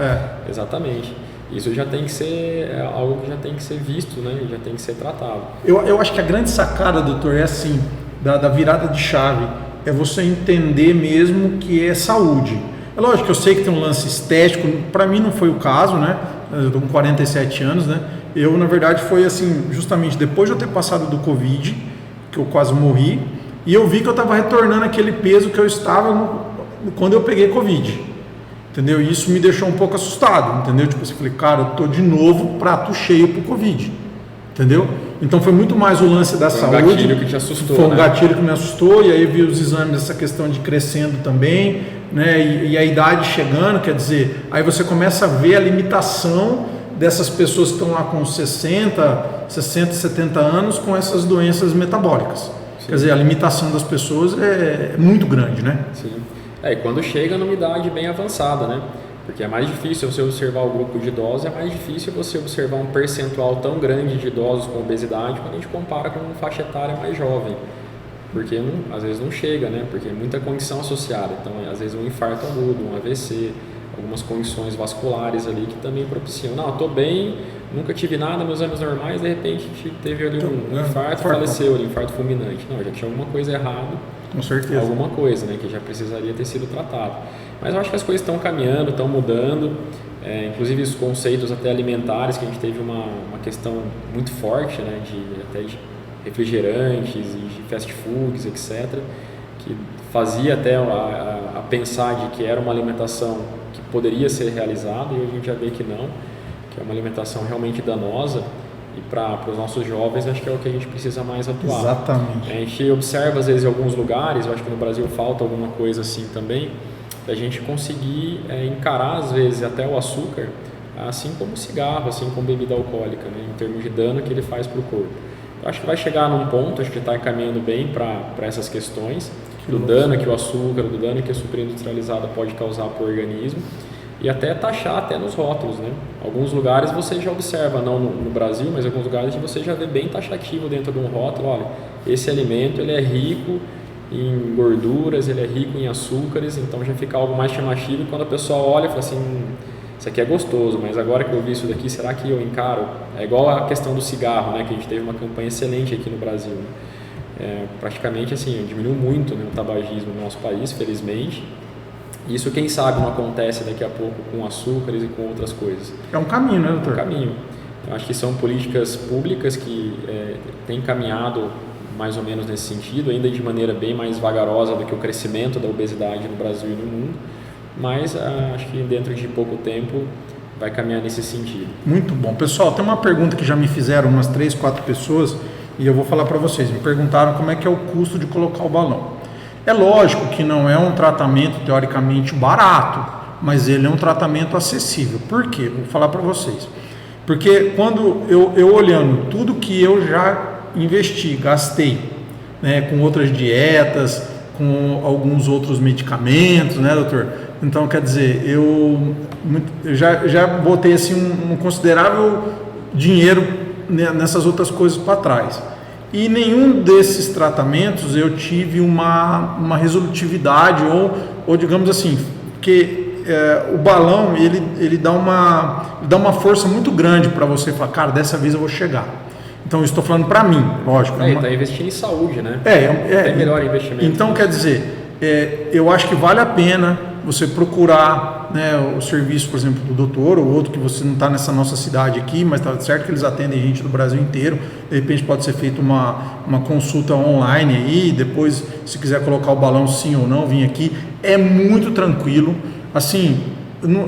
Exatamente. Isso já tem que ser algo que já tem que ser visto, né? Já tem que ser tratado. Eu acho que a grande sacada, doutor, é assim, da virada de chave, é você entender mesmo que é saúde. É lógico que eu sei que tem um lance estético, para mim não foi o caso, né? Eu estou com 47 anos, né? Eu, na verdade, foi assim, justamente depois de eu ter passado do Covid, que eu quase morri, e eu vi que eu estava retornando aquele peso que eu estava quando eu peguei Covid. Entendeu? E isso me deixou um pouco assustado, entendeu? Tipo assim, falei, cara, eu tô de novo prato cheio pro Covid. entendeu? Então foi muito mais o lance da saúde. Foi um gatilho que te assustou, Foi um né? gatilho que me assustou, e aí vi os exames, essa questão de crescendo também, né? E a idade chegando, quer dizer, aí você começa a ver a limitação dessas pessoas que estão lá com 60, 70 anos com essas doenças metabólicas. Sim. Quer dizer, a limitação das pessoas é muito grande, né? Sim. E quando chega numa idade bem avançada, né? Porque é mais difícil você observar o grupo de idosos, é mais difícil você observar um percentual tão grande de idosos com obesidade quando a gente compara com uma faixa etária mais jovem. Porque às vezes não chega, né? Porque é muita condição associada. Então, às vezes um infarto agudo, um AVC, algumas condições vasculares ali que também propiciam. Não, eu estou bem, nunca tive nada, meus anos normais, de repente teve ali um infarto, faleceu ali, infarto fulminante. Não, já tinha alguma coisa errada. Com certeza. Alguma coisa, né, que já precisaria ter sido tratado. Mas eu acho que as coisas estão caminhando, estão mudando, inclusive os conceitos até alimentares, que a gente teve uma questão muito forte, né, até de refrigerantes e de fast foods, etc., que fazia até a pensar de que era uma alimentação que poderia ser realizada, e hoje a gente já vê que não, que é uma alimentação realmente danosa. E para os nossos jovens, acho que é o que a gente precisa mais atuar. Exatamente. A gente observa, às vezes, em alguns lugares, eu acho que no Brasil falta alguma coisa assim também, da gente conseguir encarar, às vezes, até o açúcar, assim como o cigarro, assim como bebida alcoólica, né, em termos de dano que ele faz para o corpo. Eu acho que vai chegar num ponto, acho que está encaminhando bem para essas questões, do dano que o açúcar, do dano que a superindustrializada pode causar para o organismo, e até taxar até nos rótulos, né? Alguns lugares você já observa, não no Brasil, mas em alguns lugares você já vê bem taxativo dentro de um rótulo, olha, esse alimento ele é rico em gorduras, ele é rico em açúcares, então já fica algo mais chamativo, e quando a pessoa olha e fala assim, isso aqui é gostoso, mas agora que eu vi isso daqui, será que eu encaro? É igual a questão do cigarro, né? Que a gente teve uma campanha excelente aqui no Brasil, né? Praticamente assim, diminuiu muito, né, o tabagismo no nosso país, felizmente. Isso, quem sabe, não acontece daqui a pouco com açúcares e com outras coisas. É um caminho, né, doutor? É um caminho. Eu acho que são políticas públicas que têm caminhado mais ou menos nesse sentido, ainda de maneira bem mais vagarosa do que o crescimento da obesidade no Brasil e no mundo, mas acho que dentro de pouco tempo vai caminhar nesse sentido. Muito bom. Pessoal, tem uma pergunta que já me fizeram umas 3, 4 pessoas e eu vou falar para vocês. Me perguntaram como é que é o custo de colocar o balão. É lógico que não é um tratamento teoricamente barato, mas ele é um tratamento acessível. Por quê? Vou falar para vocês. Porque quando eu olhando tudo que eu já investi, gastei, né, com outras dietas, com alguns outros medicamentos, né, doutor? Então, quer dizer, eu já botei assim um considerável dinheiro nessas outras coisas para trás. E nenhum desses tratamentos eu tive uma resolutividade ou digamos assim, porque o balão ele dá uma força muito grande para você falar, cara, dessa vez eu vou chegar. Então eu estou falando para mim, lógico. Está investindo em saúde, né? É melhor investimento. Então quer dizer, eu acho que vale a pena você procurar, né, o serviço, por exemplo, do doutor ou outro que você não está nessa nossa cidade aqui, mas está certo que eles atendem gente do Brasil inteiro. De repente pode ser feita uma consulta online aí, depois se quiser colocar o balão sim ou não, vir aqui. É muito tranquilo. Assim,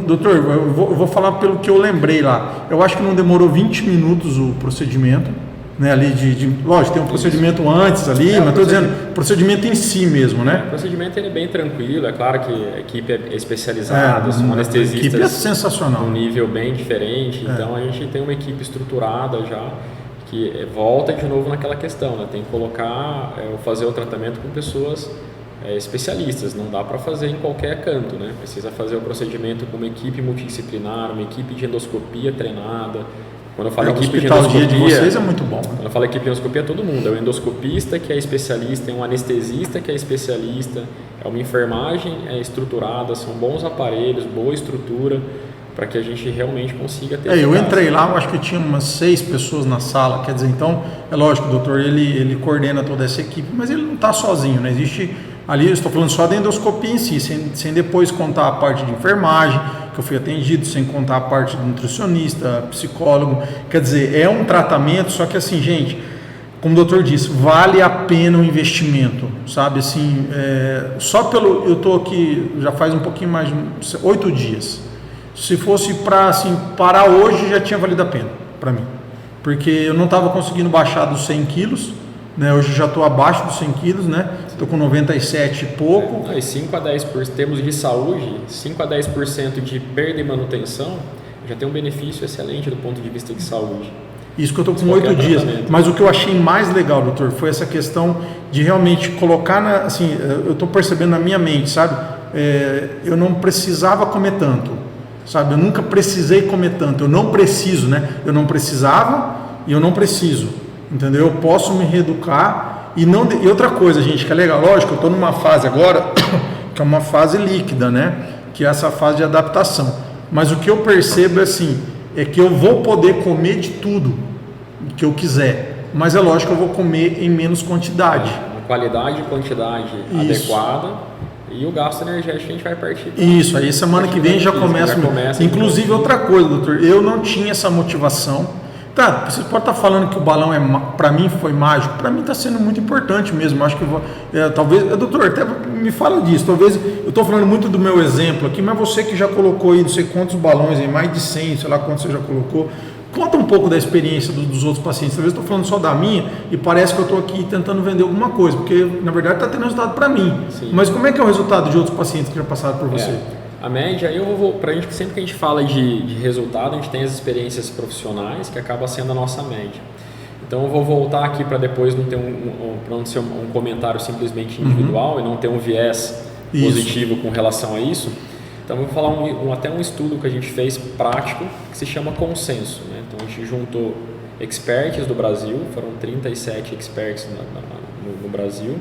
doutor, eu vou falar pelo que eu lembrei lá. Eu acho que não demorou 20 minutos o procedimento. Né, ali lógico, tem um procedimento antes ali, mas estou dizendo, procedimento em si mesmo, né? O procedimento ele é bem tranquilo, é claro que a equipe é especializada, são anestesistas. A equipe é sensacional. Um nível bem diferente, então a gente tem uma equipe estruturada já, que volta de novo naquela questão, né? Tem que colocar, fazer o tratamento com pessoas especialistas, não dá para fazer em qualquer canto, né? Precisa fazer o procedimento com uma equipe multidisciplinar, uma equipe de endoscopia treinada. Quando eu falo equipe de endoscopia, de vocês é muito bom. Quando eu falo equipe de endoscopia, é todo mundo. É o endoscopista que é especialista, é um anestesista que é especialista, é uma enfermagem estruturada, são bons aparelhos, boa estrutura, para que a gente realmente consiga ter. Eu entrei lá, eu acho que tinha umas 6 pessoas na sala, quer dizer, então, é lógico, o doutor, ele coordena toda essa equipe, mas ele não está sozinho, né? Existe ali, eu estou falando só da endoscopia em si, sem depois contar a parte de enfermagem, que eu fui atendido, sem contar a parte do nutricionista, psicólogo. Quer dizer, é um tratamento, só que assim, gente, como o doutor disse, vale a pena o investimento, sabe? Assim, só eu estou aqui já faz um pouquinho mais de 8 dias. Se fosse para assim, parar hoje, já tinha valido a pena para mim. porque eu não estava conseguindo baixar dos 100 quilos, né? Hoje já estou abaixo dos 100 quilos, né? Estou com 97 e pouco. E 5 a 10%, em termos de saúde, 5 a 10% de perda e manutenção já tem um benefício excelente do ponto de vista de saúde. Isso que eu estou com 8 dias. Mas o que eu achei mais legal, doutor, foi essa questão de realmente colocar, assim, eu estou percebendo na minha mente, sabe? Eu não precisava comer tanto, sabe? Eu nunca precisei comer tanto. Eu não preciso, né? Eu não precisava e eu não preciso, entendeu? Eu posso me reeducar e outra coisa, gente, que é legal. Lógico, eu estou numa fase agora que é uma fase líquida, né? Que é essa fase de adaptação. Mas o que eu percebo é que eu vou poder comer de tudo que eu quiser, mas é lógico que eu vou comer em menos quantidade. Qualidade e quantidade adequada, e o gasto energético a gente vai partir. Isso, aí semana que vem já começa. Inclusive, outra coisa, doutor, eu não tinha essa motivação. Tá, você pode estar falando que o balão para mim foi mágico, para mim está sendo muito importante mesmo. Acho que talvez, doutor, até me fala disso. Talvez eu estou falando muito do meu exemplo aqui, mas você que já colocou aí não sei quantos balões, aí, mais de 100, sei lá quantos você já colocou. Conta um pouco da experiência dos outros pacientes. Talvez eu estou falando só da minha e parece que eu estou aqui tentando vender alguma coisa, porque na verdade está tendo resultado para mim. Sim. Mas como é que é o resultado de outros pacientes que já passaram por você? A média, pra gente, sempre que a gente fala de resultado, a gente tem as experiências profissionais, que acaba sendo a nossa média. Então eu vou voltar aqui para depois não ser um comentário simplesmente individual e não ter um viés positivo com relação a isso. Então eu vou falar até um estudo que a gente fez prático, que se chama consenso, né? Então a gente juntou experts do Brasil, foram 37 experts no Brasil,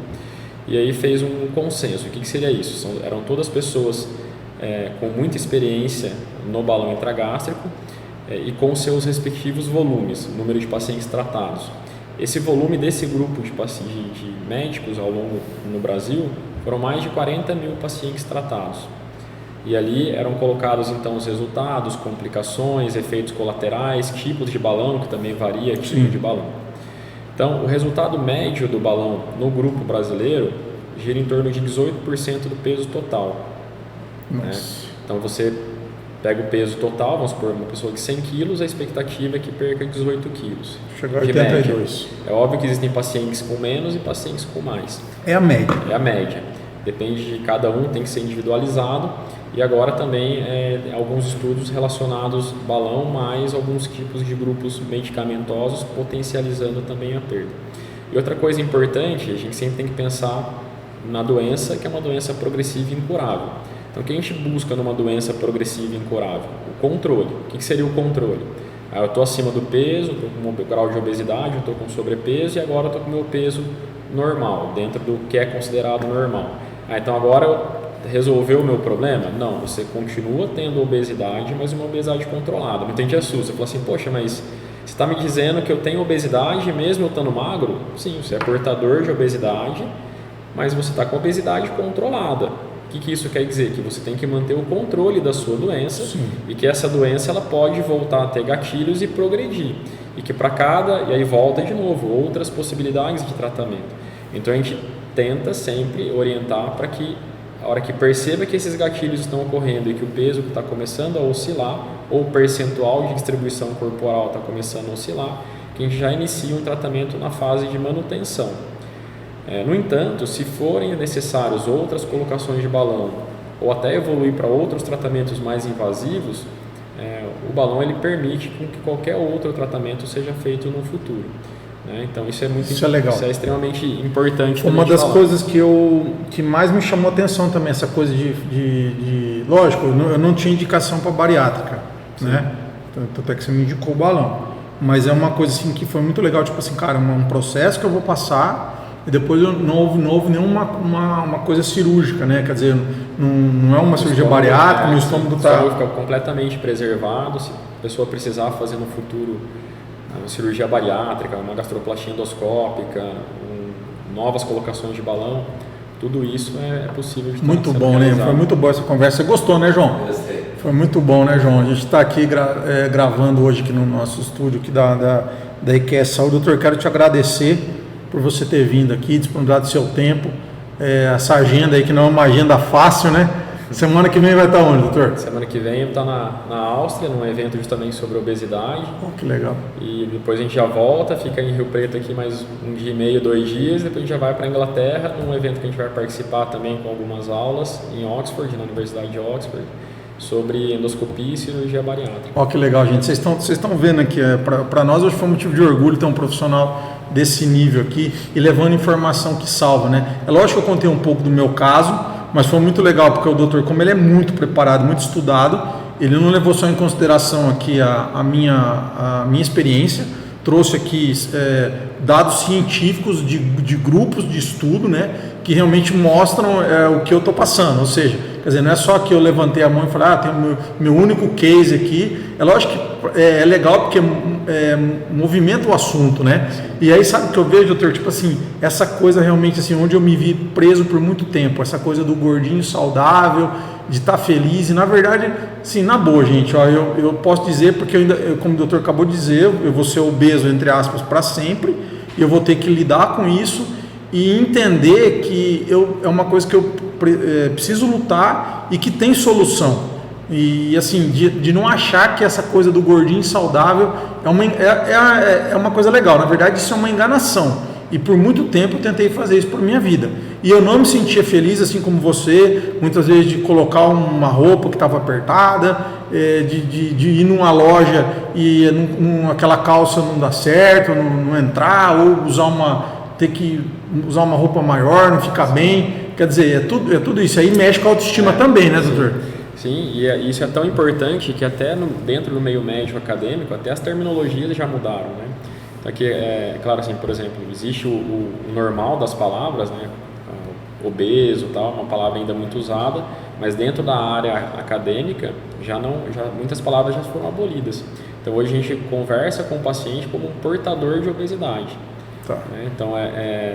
e aí fez um consenso. O que seria isso? Eram todas pessoas com muita experiência no balão intragástrico e com seus respectivos volumes, número de pacientes tratados. Esse volume desse grupo de médicos ao longo no Brasil foram mais de 40 mil pacientes tratados. E ali eram colocados então os resultados, complicações, efeitos colaterais, tipos de balão, que também varia tipo de balão. Então, o resultado médio do balão no grupo brasileiro gira em torno de 18% do peso total. Né? Então, você pega o peso total, vamos supor, uma pessoa de 100 quilos, a expectativa é que perca 18 quilos. Chegou a 82. É óbvio que existem pacientes com menos e pacientes com mais. É a média. É a média. Depende de cada um, tem que ser individualizado. E agora também alguns estudos relacionados ao balão, mais alguns tipos de grupos medicamentosos, potencializando também a perda. E outra coisa importante, a gente sempre tem que pensar na doença, que é uma doença progressiva e incurável. Então, o que a gente busca numa doença progressiva e incurável? O controle. O que seria o controle? Eu estou acima do peso, estou com um grau de obesidade, eu estou com sobrepeso e agora estou com o meu peso normal, dentro do que é considerado normal. Então, agora resolveu o meu problema? Não, você continua tendo obesidade, mas uma obesidade controlada. Muita gente assusta, fala assim, poxa, mas você está me dizendo que eu tenho obesidade mesmo eu estando magro? Sim, você é portador de obesidade, mas você está com obesidade controlada. O que isso quer dizer? Que você tem que manter o controle da sua doença. Sim. E que essa doença ela pode voltar a ter gatilhos e progredir. E que e aí volta de novo, outras possibilidades de tratamento. Então a gente tenta sempre orientar para que a hora que perceba que esses gatilhos estão ocorrendo e que o peso está começando a oscilar, ou o percentual de distribuição corporal está começando a oscilar, que a gente já inicia um tratamento na fase de manutenção. No entanto, se forem necessários outras colocações de balão, ou até evoluir para outros tratamentos mais invasivos, o balão ele permite que qualquer outro tratamento seja feito no futuro. Então isso é muito legal. Isso é extremamente importante. Uma das coisas que mais me chamou a atenção também, essa coisa de lógico, eu não tinha indicação para bariátrica, né? Tanto é que você me indicou o balão, mas é uma coisa assim que foi muito legal, tipo assim, cara, um processo que eu vou passar e depois não houve nenhuma uma coisa cirúrgica, né? Quer dizer, não é uma cirurgia bariátrica, meu estômago está... O estômago fica completamente preservado, se a pessoa precisar fazer no futuro uma cirurgia bariátrica, uma gastroplastia endoscópica, novas colocações de balão, tudo isso é possível de muito bom, né? Foi muito boa essa conversa. Você gostou, né, João? Foi muito bom, né, João? A gente está aqui gravando hoje aqui no nosso estúdio aqui da EQS Saúde. Doutor, quero te agradecer por você ter vindo aqui, disponibilizado seu tempo, essa agenda aí que não é uma agenda fácil, né? Semana que vem vai estar onde, doutor? Semana que vem eu vou estar na Áustria, num evento justamente sobre obesidade. Que legal. E depois a gente já volta, fica em Rio Preto aqui mais um dia e meio, 2 dias. Depois a gente já vai para a Inglaterra, num evento que a gente vai participar também com algumas aulas em Oxford, na Universidade de Oxford, sobre endoscopia e cirurgia bariátrica. Que legal, gente. Vocês estão vendo aqui, para nós hoje foi um motivo de orgulho ter um profissional desse nível aqui e levando informação que salva, né? É lógico que eu contei um pouco do meu caso, mas foi muito legal, porque o doutor, como ele é muito preparado, muito estudado, ele não levou só em consideração aqui a minha experiência, trouxe aqui dados científicos de grupos de estudo, né, que realmente mostram o que eu estou passando, ou seja, quer dizer, não é só que eu levantei a mão e falei, tem o meu único case aqui. É lógico que é legal porque movimenta o assunto, né? E aí sabe o que eu vejo, doutor? Tipo assim, essa coisa realmente assim, onde eu me vi preso por muito tempo, essa coisa do gordinho saudável, de estar feliz, e na verdade, assim, na boa, gente, eu posso dizer, porque como o doutor acabou de dizer, eu vou ser obeso, entre aspas, para sempre, e eu vou ter que lidar com isso e entender que é uma coisa que eu preciso lutar e que tem solução. E assim, de não achar que essa coisa do gordinho saudável é uma coisa legal. Na verdade, isso é uma enganação. E por muito tempo eu tentei fazer isso por minha vida. E eu não me sentia feliz, assim como você, muitas vezes de colocar uma roupa que estava apertada, de ir numa loja e aquela calça não dá certo, não entrar, ou ter que usar uma roupa maior, não ficar bem. Quer dizer, é tudo isso. Aí mexe com a autoestima também, né, doutor? Sim, e isso é tão importante que até dentro do meio médico acadêmico, até as terminologias já mudaram, né? Então aqui, claro, assim, por exemplo, existe o normal das palavras, né? Obeso, tal, uma palavra ainda muito usada, mas dentro da área acadêmica muitas palavras já foram abolidas. Então hoje a gente conversa com o paciente como um portador de obesidade. Tá. Né? Então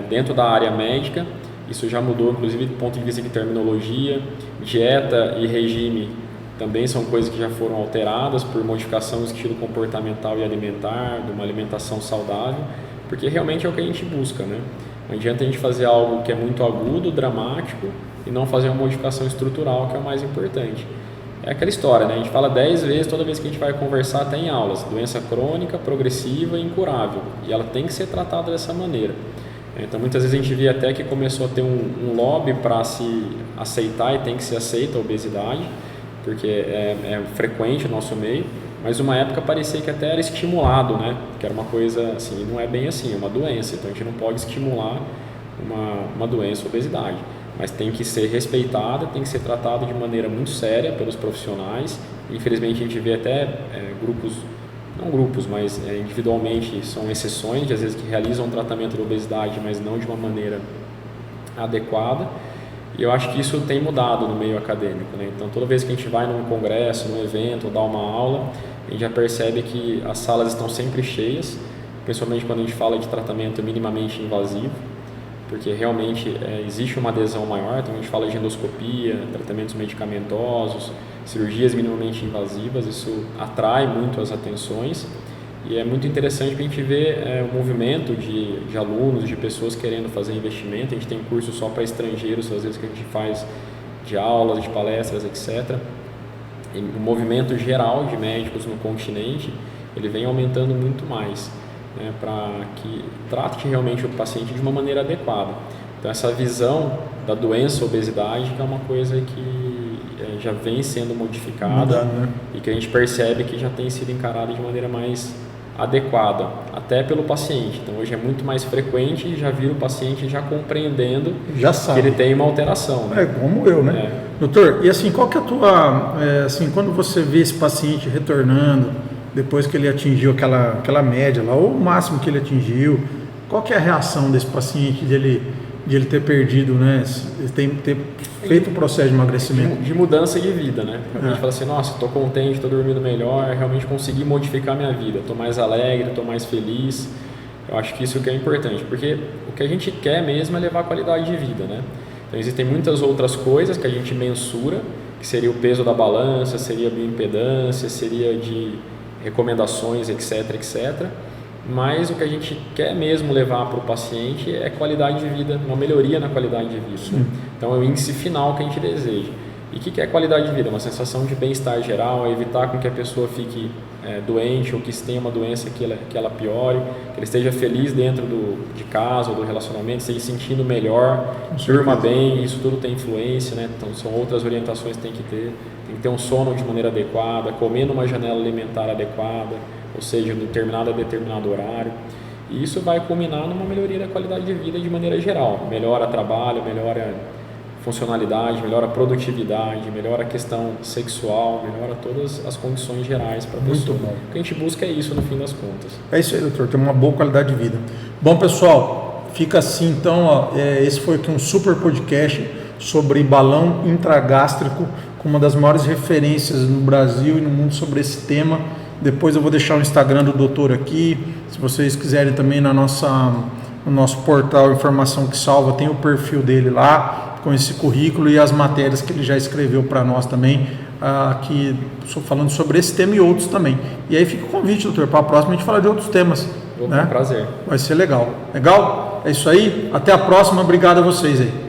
dentro da área médica isso já mudou, inclusive do ponto de vista de terminologia, dieta e regime também são coisas que já foram alteradas por modificação do estilo comportamental e alimentar, de uma alimentação saudável, porque realmente é o que a gente busca, né? Não adianta a gente fazer algo que é muito agudo, dramático, e não fazer uma modificação estrutural, que é o mais importante. É aquela história, né? A gente fala 10 vezes toda vez que a gente vai conversar, até em aulas, doença crônica, progressiva e incurável, e ela tem que ser tratada dessa maneira. Então muitas vezes a gente vê até que começou a ter um lobby para se aceitar, e tem que ser aceita a obesidade, porque é frequente no nosso meio, mas uma época parecia que até era estimulado, né? Que era uma coisa assim, não é bem assim, é uma doença, então a gente não pode estimular uma doença, obesidade, mas tem que ser respeitada, tem que ser tratada de maneira muito séria pelos profissionais. Infelizmente a gente vê até grupos, não grupos, mas individualmente são exceções, de, às vezes, que realizam um tratamento de obesidade, mas não de uma maneira adequada. E eu acho que isso tem mudado no meio acadêmico, né? Então toda vez que a gente vai num congresso, num evento, ou dá uma aula, a gente já percebe que as salas estão sempre cheias, principalmente quando a gente fala de tratamento minimamente invasivo, porque realmente existe uma adesão maior. Então a gente fala de endoscopia, tratamentos medicamentosos, cirurgias minimamente invasivas, isso atrai muito as atenções. E é muito interessante que a gente vê o movimento de alunos, de pessoas querendo fazer investimento. A gente tem curso só para estrangeiros, às vezes, que a gente faz de aulas, de palestras, etc. E o movimento geral de médicos no continente, ele vem aumentando muito mais, né, para que trate realmente o paciente de uma maneira adequada. Então essa visão da doença, obesidade, que é uma coisa que já vem sendo modificada, né? E que a gente percebe que já tem sido encarada de maneira mais adequada, até pelo paciente. Então hoje é muito mais frequente e já vira o paciente já compreendendo, já sabe que ele tem uma alteração, né? Como eu, né? Doutor, e assim, qual que é a tua, assim, quando você vê esse paciente retornando, depois que ele atingiu aquela média lá, ou o máximo que ele atingiu, qual que é a reação desse paciente de ele ter perdido, né, ter feito o processo de emagrecimento? De mudança de vida, né? Realmente fala assim, nossa, estou contente, estou dormindo melhor, realmente consegui modificar minha vida, estou mais alegre, estou mais feliz. Eu acho que isso que é importante, porque o que a gente quer mesmo é levar a qualidade de vida, né? Então existem muitas outras coisas que a gente mensura, que seria o peso da balança, seria a bioimpedância, seria de recomendações, etc, etc. Mas o que a gente quer mesmo levar para o paciente é qualidade de vida, uma melhoria na qualidade de vida. Né? Então é o índice final que a gente deseja. E o que é qualidade de vida? Uma sensação de bem-estar geral, é evitar com que a pessoa fique doente ou que se tenha uma doença que ela piore, que ele esteja feliz dentro de casa ou do relacionamento, esteja se sentindo melhor, durma bem, isso tudo tem influência, né? Então são outras orientações que tem que ter um sono de maneira adequada, comer numa janela alimentar adequada, ou seja, determinado horário. E isso vai culminar numa melhoria da qualidade de vida de maneira geral. Melhora trabalho, melhora funcionalidade, melhora a produtividade, melhora a questão sexual, melhora todas as condições gerais para a pessoa. Muito bom. O que a gente busca é isso no fim das contas. É isso aí, doutor, ter uma boa qualidade de vida. Bom, pessoal, fica assim então, ó, esse foi aqui um super podcast sobre balão intragástrico, com uma das maiores referências no Brasil e no mundo sobre esse tema. Depois eu vou deixar o Instagram do doutor aqui, se vocês quiserem também no nosso portal Informação que Salva, tem o perfil dele lá, com esse currículo e as matérias que ele já escreveu para nós também, aqui falando sobre esse tema e outros também. E aí fica o convite, doutor, para a próxima a gente falar de outros temas. Né? Um prazer. Vai ser legal. Legal? É isso aí. Até a próxima. Obrigado a vocês aí.